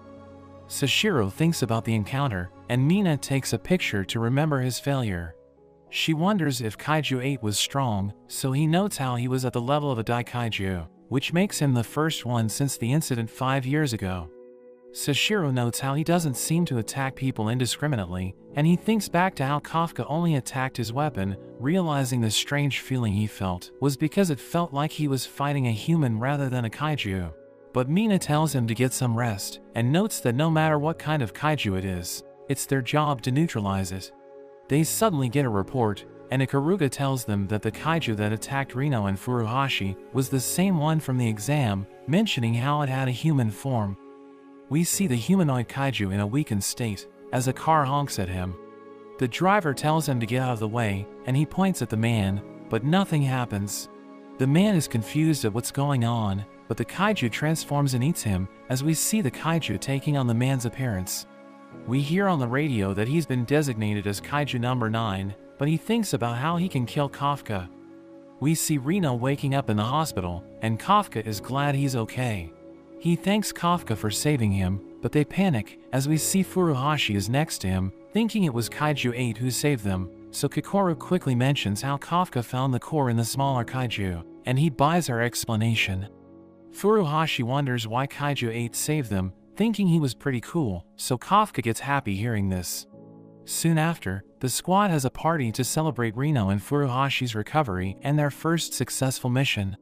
Sashiro thinks about the encounter, and Mina takes a picture to remember his failure. She wonders if Kaiju 8 was strong, so he notes how he was at the level of a Daikaiju, which makes him the first one since the incident 5 years ago. Sashiro notes how he doesn't seem to attack people indiscriminately, and he thinks back to how Kafka only attacked his weapon, realizing the strange feeling he felt was because it felt like he was fighting a human rather than a kaiju. But Mina tells him to get some rest, and notes that no matter what kind of kaiju it is, it's their job to neutralize it. They suddenly get a report, and Ikaruga tells them that the kaiju that attacked Reno and Furuhashi was the same one from the exam, mentioning how it had a human form. We see the humanoid kaiju in a weakened state, as a car honks at him. The driver tells him to get out of the way, and he points at the man, but nothing happens. The man is confused at what's going on, but the kaiju transforms and eats him, as we see the kaiju taking on the man's appearance. We hear on the radio that he's been designated as Kaiju No.9, but he thinks about how he can kill Kafka. We see Reno waking up in the hospital, and Kafka is glad he's okay. He thanks Kafka for saving him, but they panic as we see Furuhashi is next to him, thinking it was Kaiju 8 who saved them, so Kikoru quickly mentions how Kafka found the core in the smaller kaiju, and he buys her explanation. Furuhashi wonders why Kaiju 8 saved them, thinking he was pretty cool, so Kafka gets happy hearing this. Soon after, the squad has a party to celebrate Reno and Furuhashi's recovery and their first successful mission.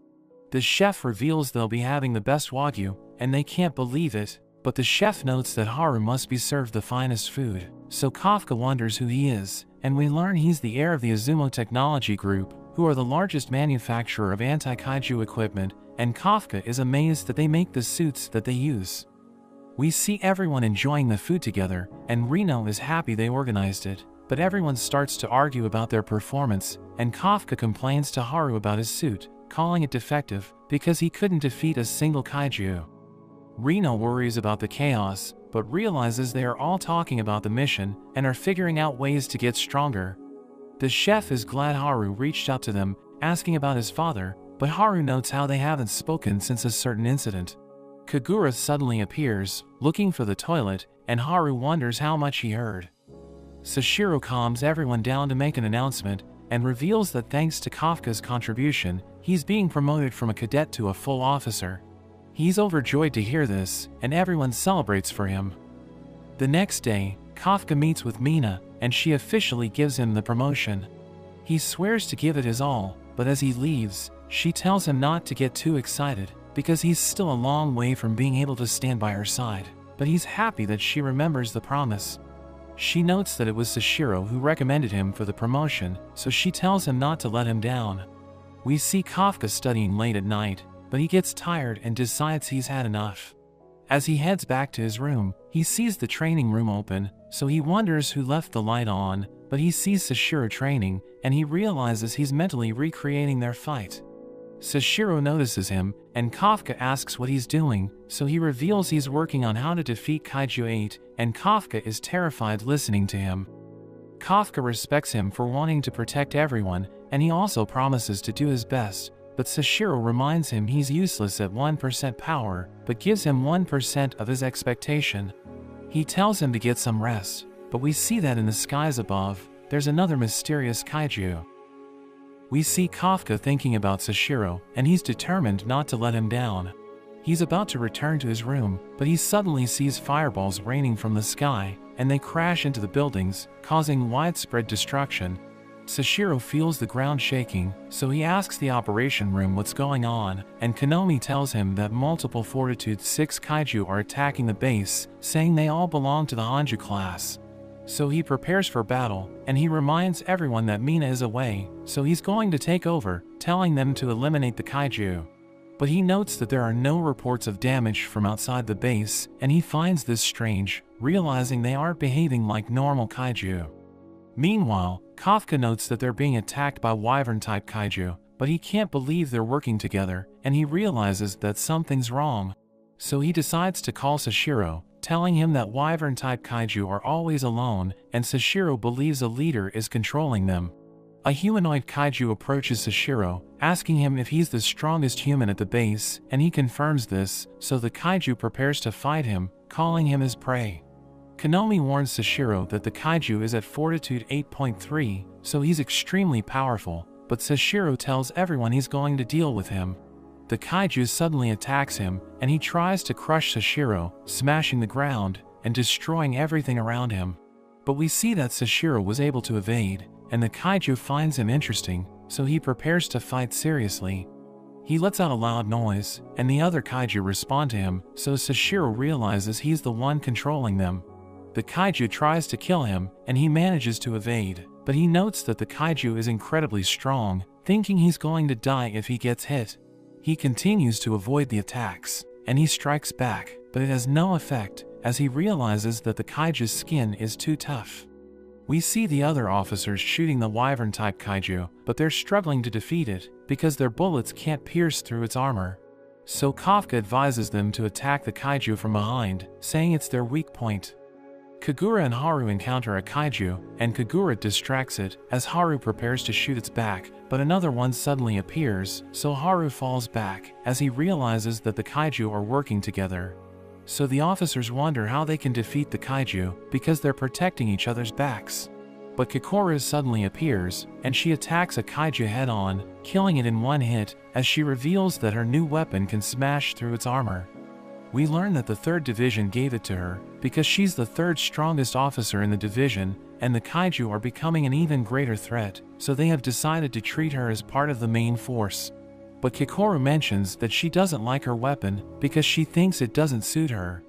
The chef reveals they'll be having the best wagyu, and they can't believe it, but the chef notes that Haru must be served the finest food, so Kafka wonders who he is, and we learn he's the heir of the Izumo Technology Group, who are the largest manufacturer of anti-kaiju equipment, and Kafka is amazed that they make the suits that they use. We see everyone enjoying the food together, and Reno is happy they organized it, but everyone starts to argue about their performance, and Kafka complains to Haru about his suit, calling it defective because he couldn't defeat a single kaiju. Reno worries about the chaos, but realizes they are all talking about the mission and are figuring out ways to get stronger. The chef is glad Haru reached out to them, asking about his father, but Haru notes how they haven't spoken since a certain incident. Kagura suddenly appears, looking for the toilet, and Haru wonders how much he heard. Sashiro calms everyone down to make an announcement, and reveals that thanks to Kafka's contribution, he's being promoted from a cadet to a full officer. He's overjoyed to hear this, and everyone celebrates for him. The next day, Kafka meets with Mina, and she officially gives him the promotion. He swears to give it his all, but as he leaves, she tells him not to get too excited, because he's still a long way from being able to stand by her side, but he's happy that she remembers the promise. She notes that it was Sashiro who recommended him for the promotion, so she tells him not to let him down. We see Kafka studying late at night, but he gets tired and decides he's had enough. As he heads back to his room, he sees the training room open, so he wonders who left the light on, but he sees Sashiro training, and he realizes he's mentally recreating their fight. Sashiro notices him, and Kafka asks what he's doing, so he reveals he's working on how to defeat Kaiju-8, and Kafka is terrified listening to him. Kafka respects him for wanting to protect everyone, and he also promises to do his best, but Sashiro reminds him he's useless at 1% power, but gives him 1% of his expectation. He tells him to get some rest, but we see that in the skies above, there's another mysterious kaiju. We see Kafka thinking about Sashiro, and he's determined not to let him down. He's about to return to his room, but he suddenly sees fireballs raining from the sky, and they crash into the buildings, causing widespread destruction. Sashiro feels the ground shaking, so he asks the operation room what's going on, and Konomi tells him that multiple Fortitude 6 kaiju are attacking the base, saying they all belong to the Hanju class. So he prepares for battle, and he reminds everyone that Mina is away, so he's going to take over, telling them to eliminate the kaiju. But he notes that there are no reports of damage from outside the base, and he finds this strange, realizing they aren't behaving like normal kaiju. Meanwhile, Kafka notes that they're being attacked by wyvern-type kaiju, but he can't believe they're working together, and he realizes that something's wrong. So he decides to call Sashiro, telling him that wyvern-type kaiju are always alone, and Sashiro believes a leader is controlling them. A humanoid kaiju approaches Sashiro, asking him if he's the strongest human at the base, and he confirms this, so the kaiju prepares to fight him, calling him his prey. Konomi warns Sashiro that the kaiju is at Fortitude 8.3, so he's extremely powerful, but Sashiro tells everyone he's going to deal with him. The kaiju suddenly attacks him, and he tries to crush Sashiro, smashing the ground, and destroying everything around him. But we see that Sashiro was able to evade, and the kaiju finds him interesting, so he prepares to fight seriously. He lets out a loud noise, and the other kaiju respond to him, so Sashiro realizes he's the one controlling them. The kaiju tries to kill him, and he manages to evade, but he notes that the kaiju is incredibly strong, thinking he's going to die if he gets hit. He continues to avoid the attacks, and he strikes back, but it has no effect, as he realizes that the kaiju's skin is too tough. We see the other officers shooting the wyvern-type kaiju, but they're struggling to defeat it, because their bullets can't pierce through its armor. So Kafka advises them to attack the kaiju from behind, saying it's their weak point. Kagura and Haru encounter a kaiju, and Kagura distracts it, as Haru prepares to shoot its back, but another one suddenly appears, so Haru falls back, as he realizes that the kaiju are working together. So the officers wonder how they can defeat the kaiju, because they're protecting each other's backs. But Kokoro suddenly appears, and she attacks a kaiju head-on, killing it in one hit, as she reveals that her new weapon can smash through its armor. We learn that the 3rd Division gave it to her, because she's the 3rd strongest officer in the division, and the kaiju are becoming an even greater threat, so they have decided to treat her as part of the main force. But Kokoro mentions that she doesn't like her weapon, because she thinks it doesn't suit her.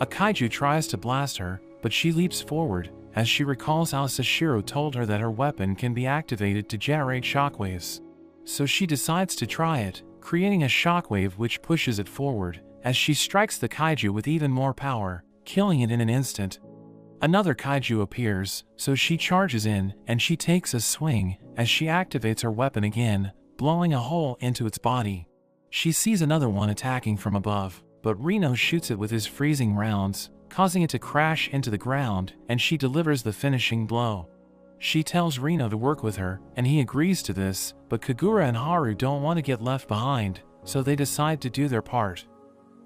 A kaiju tries to blast her, but she leaps forward, as she recalls how Sashiro told her that her weapon can be activated to generate shockwaves. So she decides to try it, creating a shockwave which pushes it forward, as she strikes the kaiju with even more power, killing it in an instant. Another kaiju appears, so she charges in, and she takes a swing as she activates her weapon again, blowing a hole into its body. She sees another one attacking from above, but Reno shoots it with his freezing rounds, causing it to crash into the ground, and she delivers the finishing blow. She tells Reno to work with her, and he agrees to this, but Kagura and Haru don't want to get left behind, so they decide to do their part.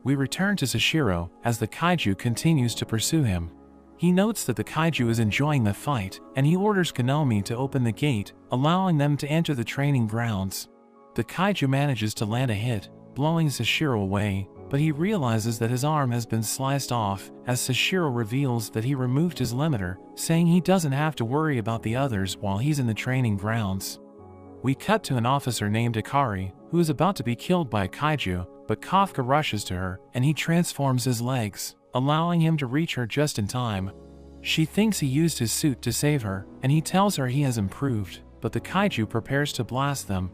We return to Sashiro as the kaiju continues to pursue him. He notes that the kaiju is enjoying the fight, and he orders Konomi to open the gate, allowing them to enter the training grounds. The kaiju manages to land a hit, blowing Sashiro away, but he realizes that his arm has been sliced off as Sashiro reveals that he removed his limiter, saying he doesn't have to worry about the others while he's in the training grounds. We cut to an officer named Ikari, who is about to be killed by a kaiju, but Kafka rushes to her, and he transforms his legs, allowing him to reach her just in time. She thinks he used his suit to save her, and he tells her he has improved, but the kaiju prepares to blast them.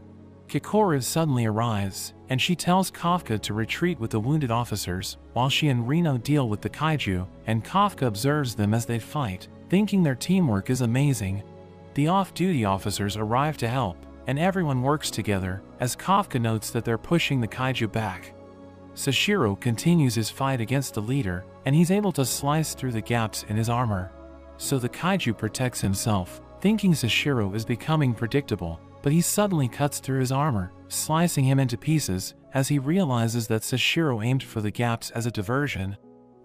Kikoru suddenly arrives, and she tells Kafka to retreat with the wounded officers, while she and Reno deal with the kaiju, and Kafka observes them as they fight, thinking their teamwork is amazing. The off-duty officers arrive to help, and everyone works together, as Kafka notes that they're pushing the kaiju back. Sashiro continues his fight against the leader, and he's able to slice through the gaps in his armor. So the kaiju protects himself, thinking Sashiro is becoming predictable, but he suddenly cuts through his armor, slicing him into pieces, as he realizes that Sashiro aimed for the gaps as a diversion.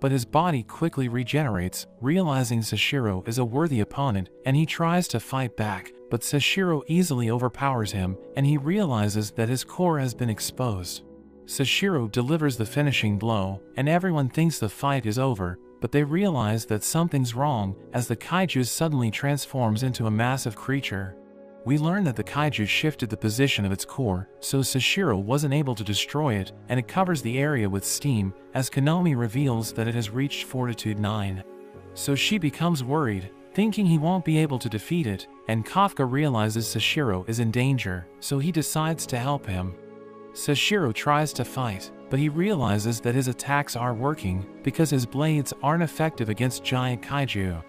But his body quickly regenerates, realizing Sashiro is a worthy opponent, and he tries to fight back, but Sashiro easily overpowers him, and he realizes that his core has been exposed. Sashiro delivers the finishing blow, and everyone thinks the fight is over, but they realize that something's wrong as the kaiju suddenly transforms into a massive creature. We learn that the kaiju shifted the position of its core, so Sashiro wasn't able to destroy it, and it covers the area with steam, as Konomi reveals that it has reached Fortitude 9. So she becomes worried, thinking he won't be able to defeat it, and Kafka realizes Sashiro is in danger, so he decides to help him. Sashiro tries to fight, but he realizes that his attacks are working because his blades aren't effective against giant kaiju.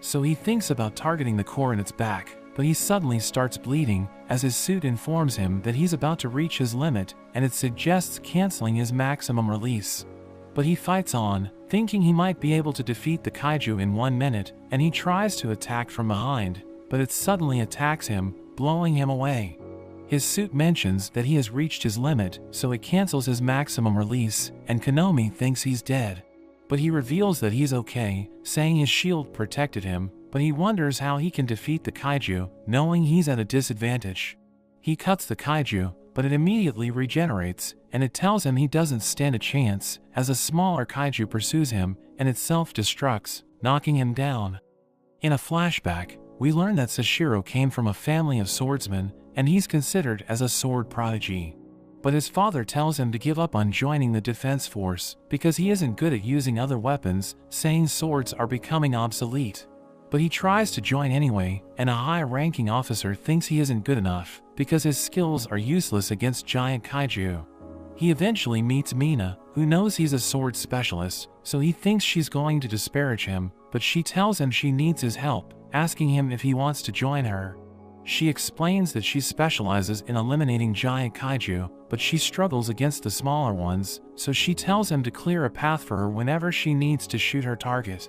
So he thinks about targeting the core in its back, but he suddenly starts bleeding as his suit informs him that he's about to reach his limit, and it suggests canceling his maximum release. But he fights on, thinking he might be able to defeat the kaiju in 1 minute, and he tries to attack from behind, but it suddenly attacks him, blowing him away. His suit mentions that he has reached his limit, so it cancels his maximum release, and Konomi thinks he's dead. But he reveals that he's okay, saying his shield protected him, but he wonders how he can defeat the kaiju, knowing he's at a disadvantage. He cuts the kaiju, but it immediately regenerates, and it tells him he doesn't stand a chance, as a smaller kaiju pursues him, and it self-destructs, knocking him down. In a flashback, we learn that Sashiro came from a family of swordsmen, and he's considered as a sword prodigy. But his father tells him to give up on joining the defense force, because he isn't good at using other weapons, saying swords are becoming obsolete. But he tries to join anyway, and a high-ranking officer thinks he isn't good enough, because his skills are useless against giant kaiju. He eventually meets Mina, who knows he's a sword specialist, so he thinks she's going to disparage him, but she tells him she needs his help, asking him if he wants to join her. She explains that she specializes in eliminating giant kaiju, but she struggles against the smaller ones, so she tells him to clear a path for her whenever she needs to shoot her target.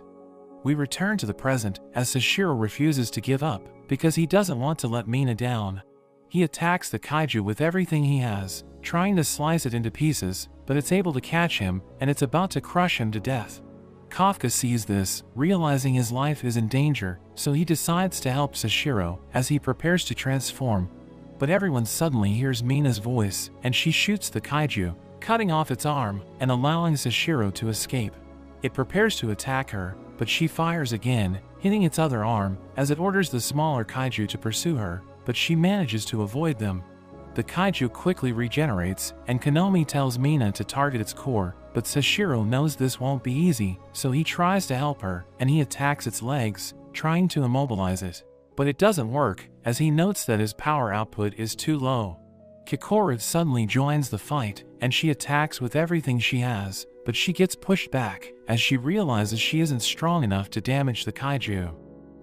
We return to the present, as Sashiro refuses to give up, because he doesn't want to let Mina down. He attacks the kaiju with everything he has, trying to slice it into pieces, but it's able to catch him, and it's about to crush him to death. Kafka sees this, realizing his life is in danger, so he decides to help Sashiro as he prepares to transform. But everyone suddenly hears Mina's voice, and she shoots the kaiju, cutting off its arm and allowing Sashiro to escape. It prepares to attack her, but she fires again, hitting its other arm, as it orders the smaller kaiju to pursue her, but she manages to avoid them. The kaiju quickly regenerates, and Konomi tells Mina to target its core, but Sashiro knows this won't be easy, so he tries to help her, and he attacks its legs, trying to immobilize it. But it doesn't work, as he notes that his power output is too low. Kikoru suddenly joins the fight, and she attacks with everything she has, but she gets pushed back as she realizes she isn't strong enough to damage the kaiju.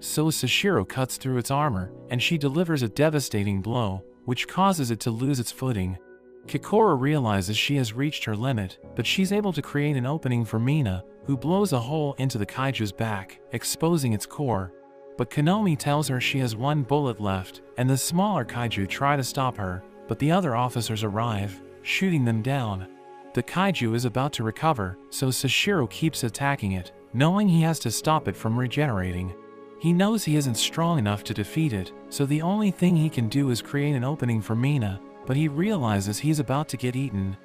So Sashiro cuts through its armor, and she delivers a devastating blow, which causes it to lose its footing. Kikora realizes she has reached her limit, but she's able to create an opening for Mina, who blows a hole into the kaiju's back, exposing its core. But Konomi tells her she has one bullet left, and the smaller kaiju try to stop her, but the other officers arrive, shooting them down. The kaiju is about to recover, so Sashiro keeps attacking it, knowing he has to stop it from regenerating. He knows he isn't strong enough to defeat it, so the only thing he can do is create an opening for Mina, but he realizes he's about to get eaten.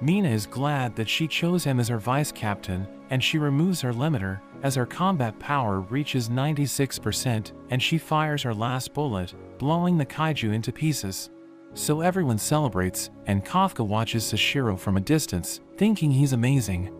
Mina is glad that she chose him as her vice captain, and she removes her limiter as her combat power reaches 96%, and she fires her last bullet, blowing the kaiju into pieces. So everyone celebrates, and Kafka watches Sashiro from a distance, thinking he's amazing.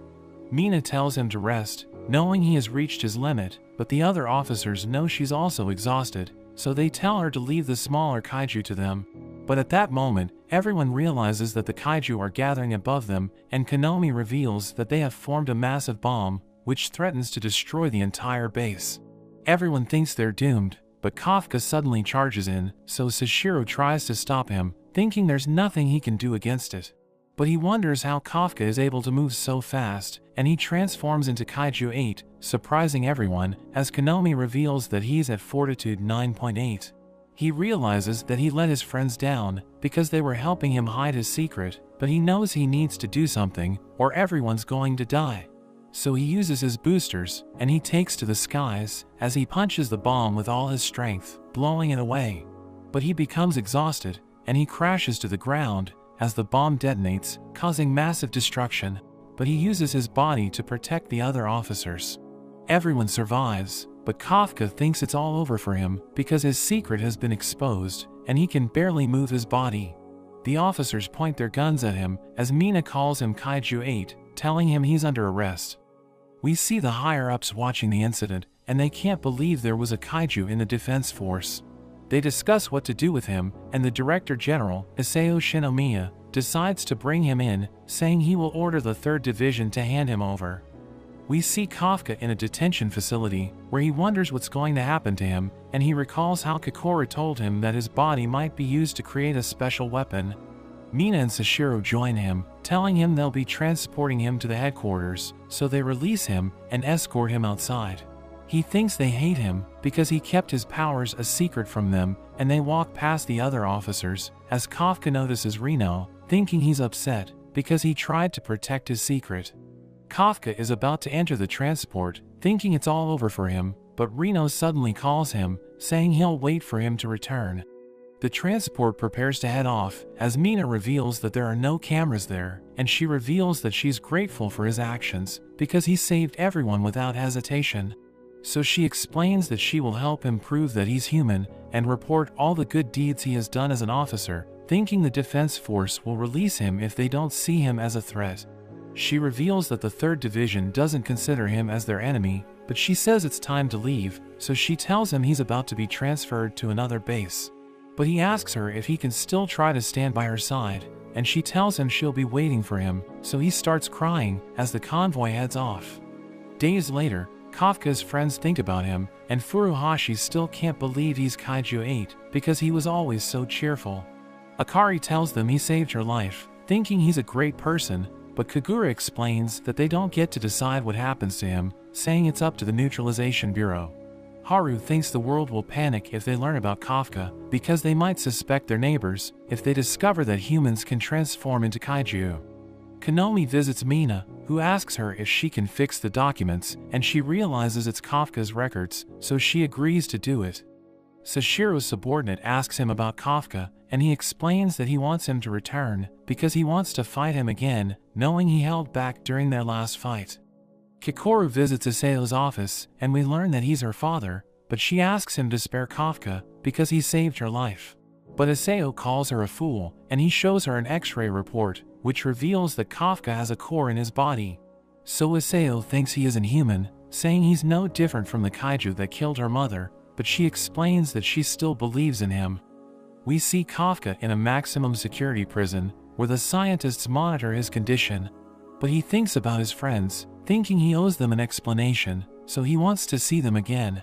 Mina tells him to rest, knowing he has reached his limit, but the other officers know she's also exhausted, so they tell her to leave the smaller kaiju to them. But at that moment, everyone realizes that the kaiju are gathering above them, and Konomi reveals that they have formed a massive bomb, which threatens to destroy the entire base. Everyone thinks they're doomed, but Kafka suddenly charges in, so Sashiro tries to stop him, thinking there's nothing he can do against it. But he wonders how Kafka is able to move so fast, and he transforms into Kaiju-8, surprising everyone, as Konomi reveals that he's at Fortitude 9.8. He realizes that he let his friends down, because they were helping him hide his secret, but he knows he needs to do something, or everyone's going to die. So he uses his boosters, and he takes to the skies, as he punches the bomb with all his strength, blowing it away. But he becomes exhausted, and he crashes to the ground, as the bomb detonates, causing massive destruction, but he uses his body to protect the other officers. Everyone survives, but Kafka thinks it's all over for him because his secret has been exposed, and he can barely move his body. The officers point their guns at him as Mina calls him Kaiju-8, telling him he's under arrest. We see the higher-ups watching the incident, and they can't believe there was a kaiju in the defense force. They discuss what to do with him, and the Director General, Isao Shinomiya, decides to bring him in, saying he will order the 3rd Division to hand him over. We see Kafka in a detention facility, where he wonders what's going to happen to him, and he recalls how Kikora told him that his body might be used to create a special weapon. Mina and Sashiro join him, telling him they'll be transporting him to the headquarters, so they release him and escort him outside. He thinks they hate him because he kept his powers a secret from them, and they walk past the other officers, as Kafka notices Reno, thinking he's upset because he tried to protect his secret. Kafka is about to enter the transport, thinking it's all over for him, but Reno suddenly calls him, saying he'll wait for him to return. The transport prepares to head off, as Mina reveals that there are no cameras there, and she reveals that she's grateful for his actions, because he saved everyone without hesitation. So she explains that she will help him prove that he's human, and report all the good deeds he has done as an officer, thinking the defense force will release him if they don't see him as a threat. She reveals that the 3rd Division doesn't consider him as their enemy, but she says it's time to leave, so she tells him he's about to be transferred to another base. But he asks her if he can still try to stand by her side, and she tells him she'll be waiting for him, so he starts crying as the convoy heads off. Days later, Kafka's friends think about him, and Furuhashi still can't believe he's Kaiju-8 because he was always so cheerful. Akari tells them he saved her life, thinking he's a great person, but Kagura explains that they don't get to decide what happens to him, saying it's up to the Neutralization Bureau. Haru thinks the world will panic if they learn about Kafka, because they might suspect their neighbors if they discover that humans can transform into kaiju. Konomi visits Mina, who asks her if she can fix the documents, and she realizes it's Kafka's records, so she agrees to do it. Sashiro's subordinate asks him about Kafka, and he explains that he wants him to return, because he wants to fight him again, knowing he held back during their last fight. Kikoru visits Isao's office, and we learn that he's her father, but she asks him to spare Kafka, because he saved her life. But Isao calls her a fool, and he shows her an X-ray report, which reveals that Kafka has a core in his body. So Isao thinks he isn't human, saying he's no different from the kaiju that killed her mother, but she explains that she still believes in him. We see Kafka in a maximum security prison, where the scientists monitor his condition. But he thinks about his friends, thinking he owes them an explanation, so he wants to see them again.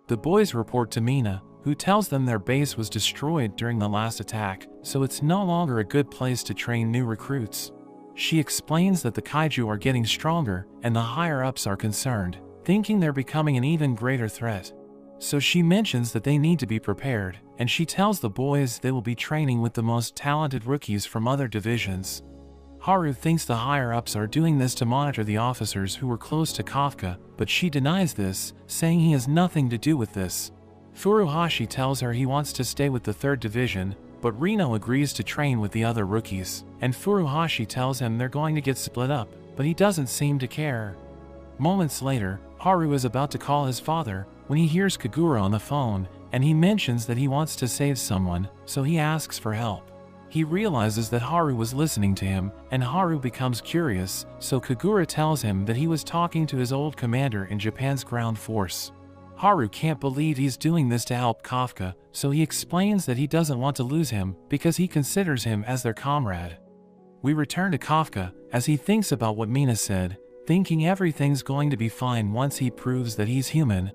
The boys report to Mina, who tells them their base was destroyed during the last attack, so it's no longer a good place to train new recruits. She explains that the kaiju are getting stronger, and the higher-ups are concerned, thinking they're becoming an even greater threat. So she mentions that they need to be prepared, and she tells the boys they will be training with the most talented rookies from other divisions. Haru thinks the higher-ups are doing this to monitor the officers who were close to Kafka, but she denies this, saying he has nothing to do with this. Furuhashi tells her he wants to stay with the 3rd Division, but Reno agrees to train with the other rookies, and Furuhashi tells him they're going to get split up, but he doesn't seem to care. Moments later, Haru is about to call his father when he hears Kagura on the phone, and he mentions that he wants to save someone, so he asks for help. He realizes that Haru was listening to him, and Haru becomes curious, so Kagura tells him that he was talking to his old commander in Japan's ground force. Haru can't believe he's doing this to help Kafka, so he explains that he doesn't want to lose him because he considers him as their comrade. We return to Kafka as he thinks about what Mina said, thinking everything's going to be fine once he proves that he's human.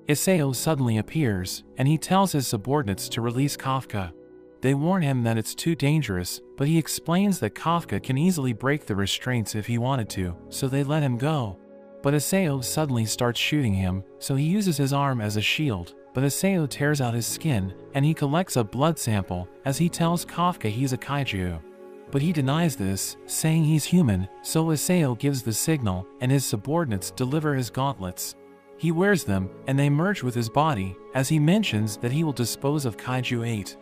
Isao suddenly appears, and he tells his subordinates to release Kafka. They warn him that it's too dangerous, but he explains that Kafka can easily break the restraints if he wanted to, so they let him go. But Isao suddenly starts shooting him, so he uses his arm as a shield, but Isao tears out his skin, and he collects a blood sample as he tells Kafka he's a kaiju. But he denies this, saying he's human, so Isao gives the signal, and his subordinates deliver his gauntlets. He wears them, and they merge with his body, as he mentions that he will dispose of Kaiju-8.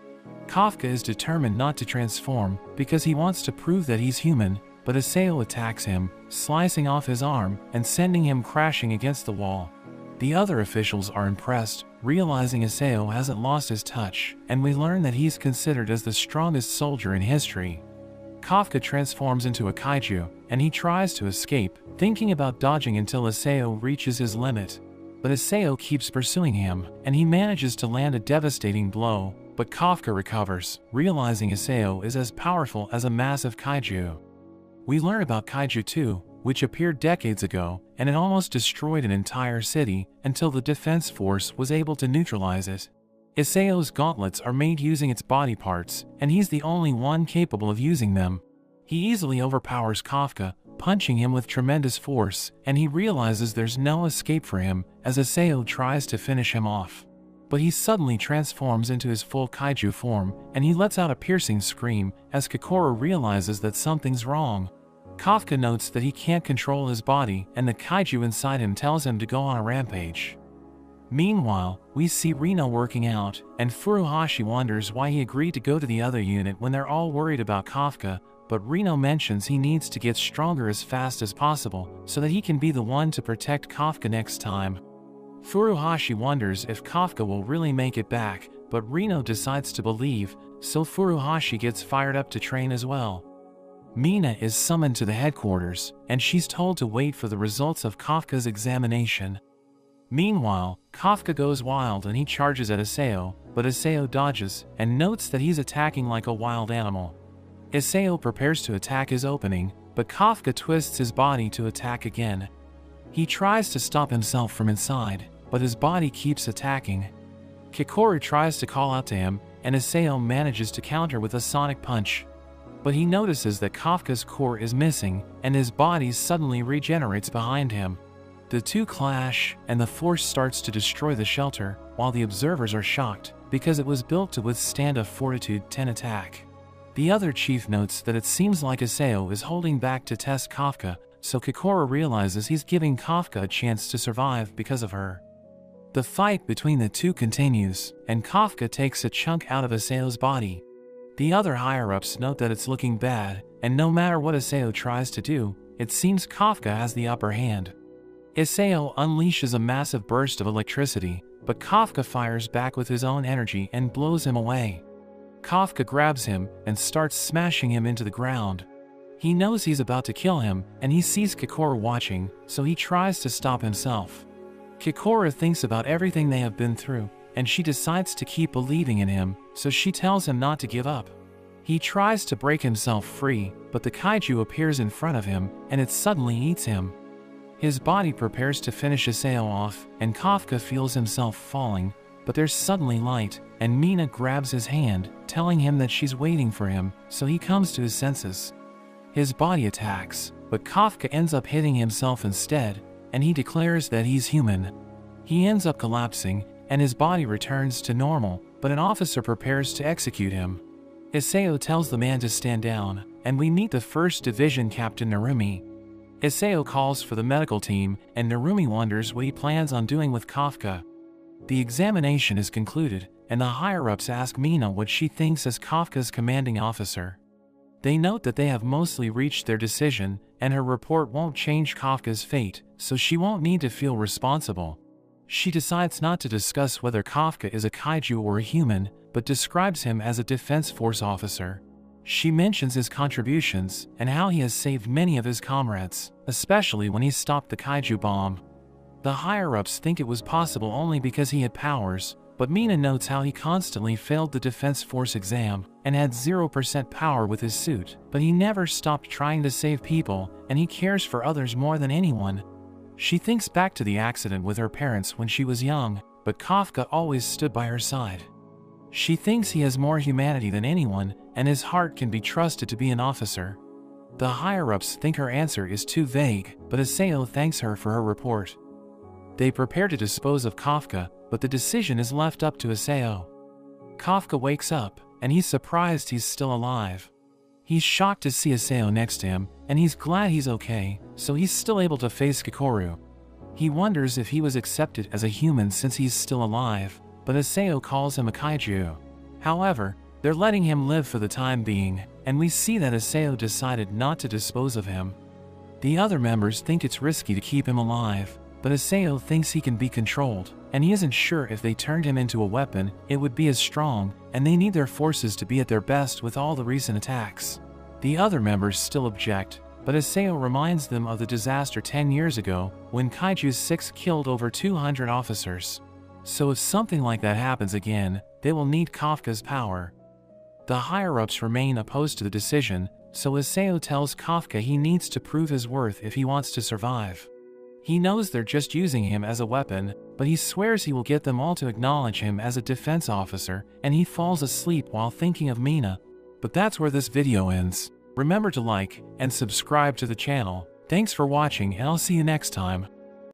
Kafka is determined not to transform, because he wants to prove that he's human, but Isao attacks him, slicing off his arm and sending him crashing against the wall. The other officials are impressed, realizing Isao hasn't lost his touch, and we learn that he's considered as the strongest soldier in history. Kafka transforms into a kaiju, and he tries to escape, thinking about dodging until Isao reaches his limit. But Isao keeps pursuing him, and he manages to land a devastating blow, but Kafka recovers, realizing Isao is as powerful as a massive kaiju. We learn about Kaiju 2, which appeared decades ago, and it almost destroyed an entire city until the defense force was able to neutralize it. Isao's gauntlets are made using its body parts, and he's the only one capable of using them. He easily overpowers Kafka, punching him with tremendous force, and he realizes there's no escape for him as Isao tries to finish him off. But he suddenly transforms into his full kaiju form, and he lets out a piercing scream as Kokoro realizes that something's wrong. Kafka notes that he can't control his body, and the kaiju inside him tells him to go on a rampage. Meanwhile, we see Reno working out, and Furuhashi wonders why he agreed to go to the other unit when they're all worried about Kafka, but Reno mentions he needs to get stronger as fast as possible so that he can be the one to protect Kafka next time. Furuhashi wonders if Kafka will really make it back, but Reno decides to believe, so Furuhashi gets fired up to train as well. Mina is summoned to the headquarters, and she's told to wait for the results of Kafka's examination. Meanwhile, Kafka goes wild and he charges at Isao, but Isao dodges and notes that he's attacking like a wild animal. Isao prepares to attack his opening, but Kafka twists his body to attack again. He tries to stop himself from inside, but his body keeps attacking. Kikoru tries to call out to him, and Isao manages to counter with a sonic punch. But he notices that Kafka's core is missing, and his body suddenly regenerates behind him. The two clash, and the force starts to destroy the shelter, while the observers are shocked, because it was built to withstand a Fortitude 10 attack. The other chief notes that it seems like Isao is holding back to test Kafka, so Kokoro realizes he's giving Kafka a chance to survive because of her. The fight between the two continues, and Kafka takes a chunk out of Isao's body. The other higher-ups note that it's looking bad, and no matter what Isao tries to do, it seems Kafka has the upper hand. Isao unleashes a massive burst of electricity, but Kafka fires back with his own energy and blows him away. Kafka grabs him and starts smashing him into the ground. He knows he's about to kill him, and he sees Kokoro watching, so he tries to stop himself. Kokoro thinks about everything they have been through, and she decides to keep believing in him, so she tells him not to give up. He tries to break himself free, but the kaiju appears in front of him, and it suddenly eats him. His body prepares to finish Isao off, and Kafka feels himself falling, but there's suddenly light, and Mina grabs his hand, telling him that she's waiting for him, so he comes to his senses. His body attacks, but Kafka ends up hitting himself instead, and he declares that he's human. He ends up collapsing, and his body returns to normal, but an officer prepares to execute him. Isao tells the man to stand down, and we meet the 1st Division Captain Narumi. Isao calls for the medical team, and Narumi wonders what he plans on doing with Kafka. The examination is concluded, and the higher-ups ask Mina what she thinks as Kafka's commanding officer. They note that they have mostly reached their decision, and her report won't change Kafka's fate, so she won't need to feel responsible. She decides not to discuss whether Kafka is a kaiju or a human, but describes him as a Defense Force officer. She mentions his contributions and how he has saved many of his comrades, especially when he stopped the kaiju bomb. The higher-ups think it was possible only because he had powers, but Mina notes how he constantly failed the Defense Force exam and had 0% power with his suit, but he never stopped trying to save people, and he cares for others more than anyone. She thinks back to the accident with her parents when she was young, but Kafka always stood by her side. She thinks he has more humanity than anyone, and his heart can be trusted to be an officer. The higher-ups think her answer is too vague, but Isao thanks her for her report. They prepare to dispose of Kafka, but the decision is left up to Isao. Kafka wakes up, and he's surprised he's still alive. He's shocked to see Isao next to him, and he's glad he's okay, so he's still able to face Kikoru. He wonders if he was accepted as a human since he's still alive, but Isao calls him a kaiju. However, they're letting him live for the time being, and we see that Isao decided not to dispose of him. The other members think it's risky to keep him alive, but Isao thinks he can be controlled, and he isn't sure if they turned him into a weapon, it would be as strong, and they need their forces to be at their best with all the recent attacks. The other members still object, but Isao reminds them of the disaster 10 years ago, when Kaiju 6 killed over 200 officers. So if something like that happens again, they will need Kafka's power. The higher-ups remain opposed to the decision, so Isao tells Kafka he needs to prove his worth if he wants to survive. He knows they're just using him as a weapon, but he swears he will get them all to acknowledge him as a defense officer, and he falls asleep while thinking of Mina. But that's where this video ends. Remember to like and subscribe to the channel. Thanks for watching, and I'll see you next time.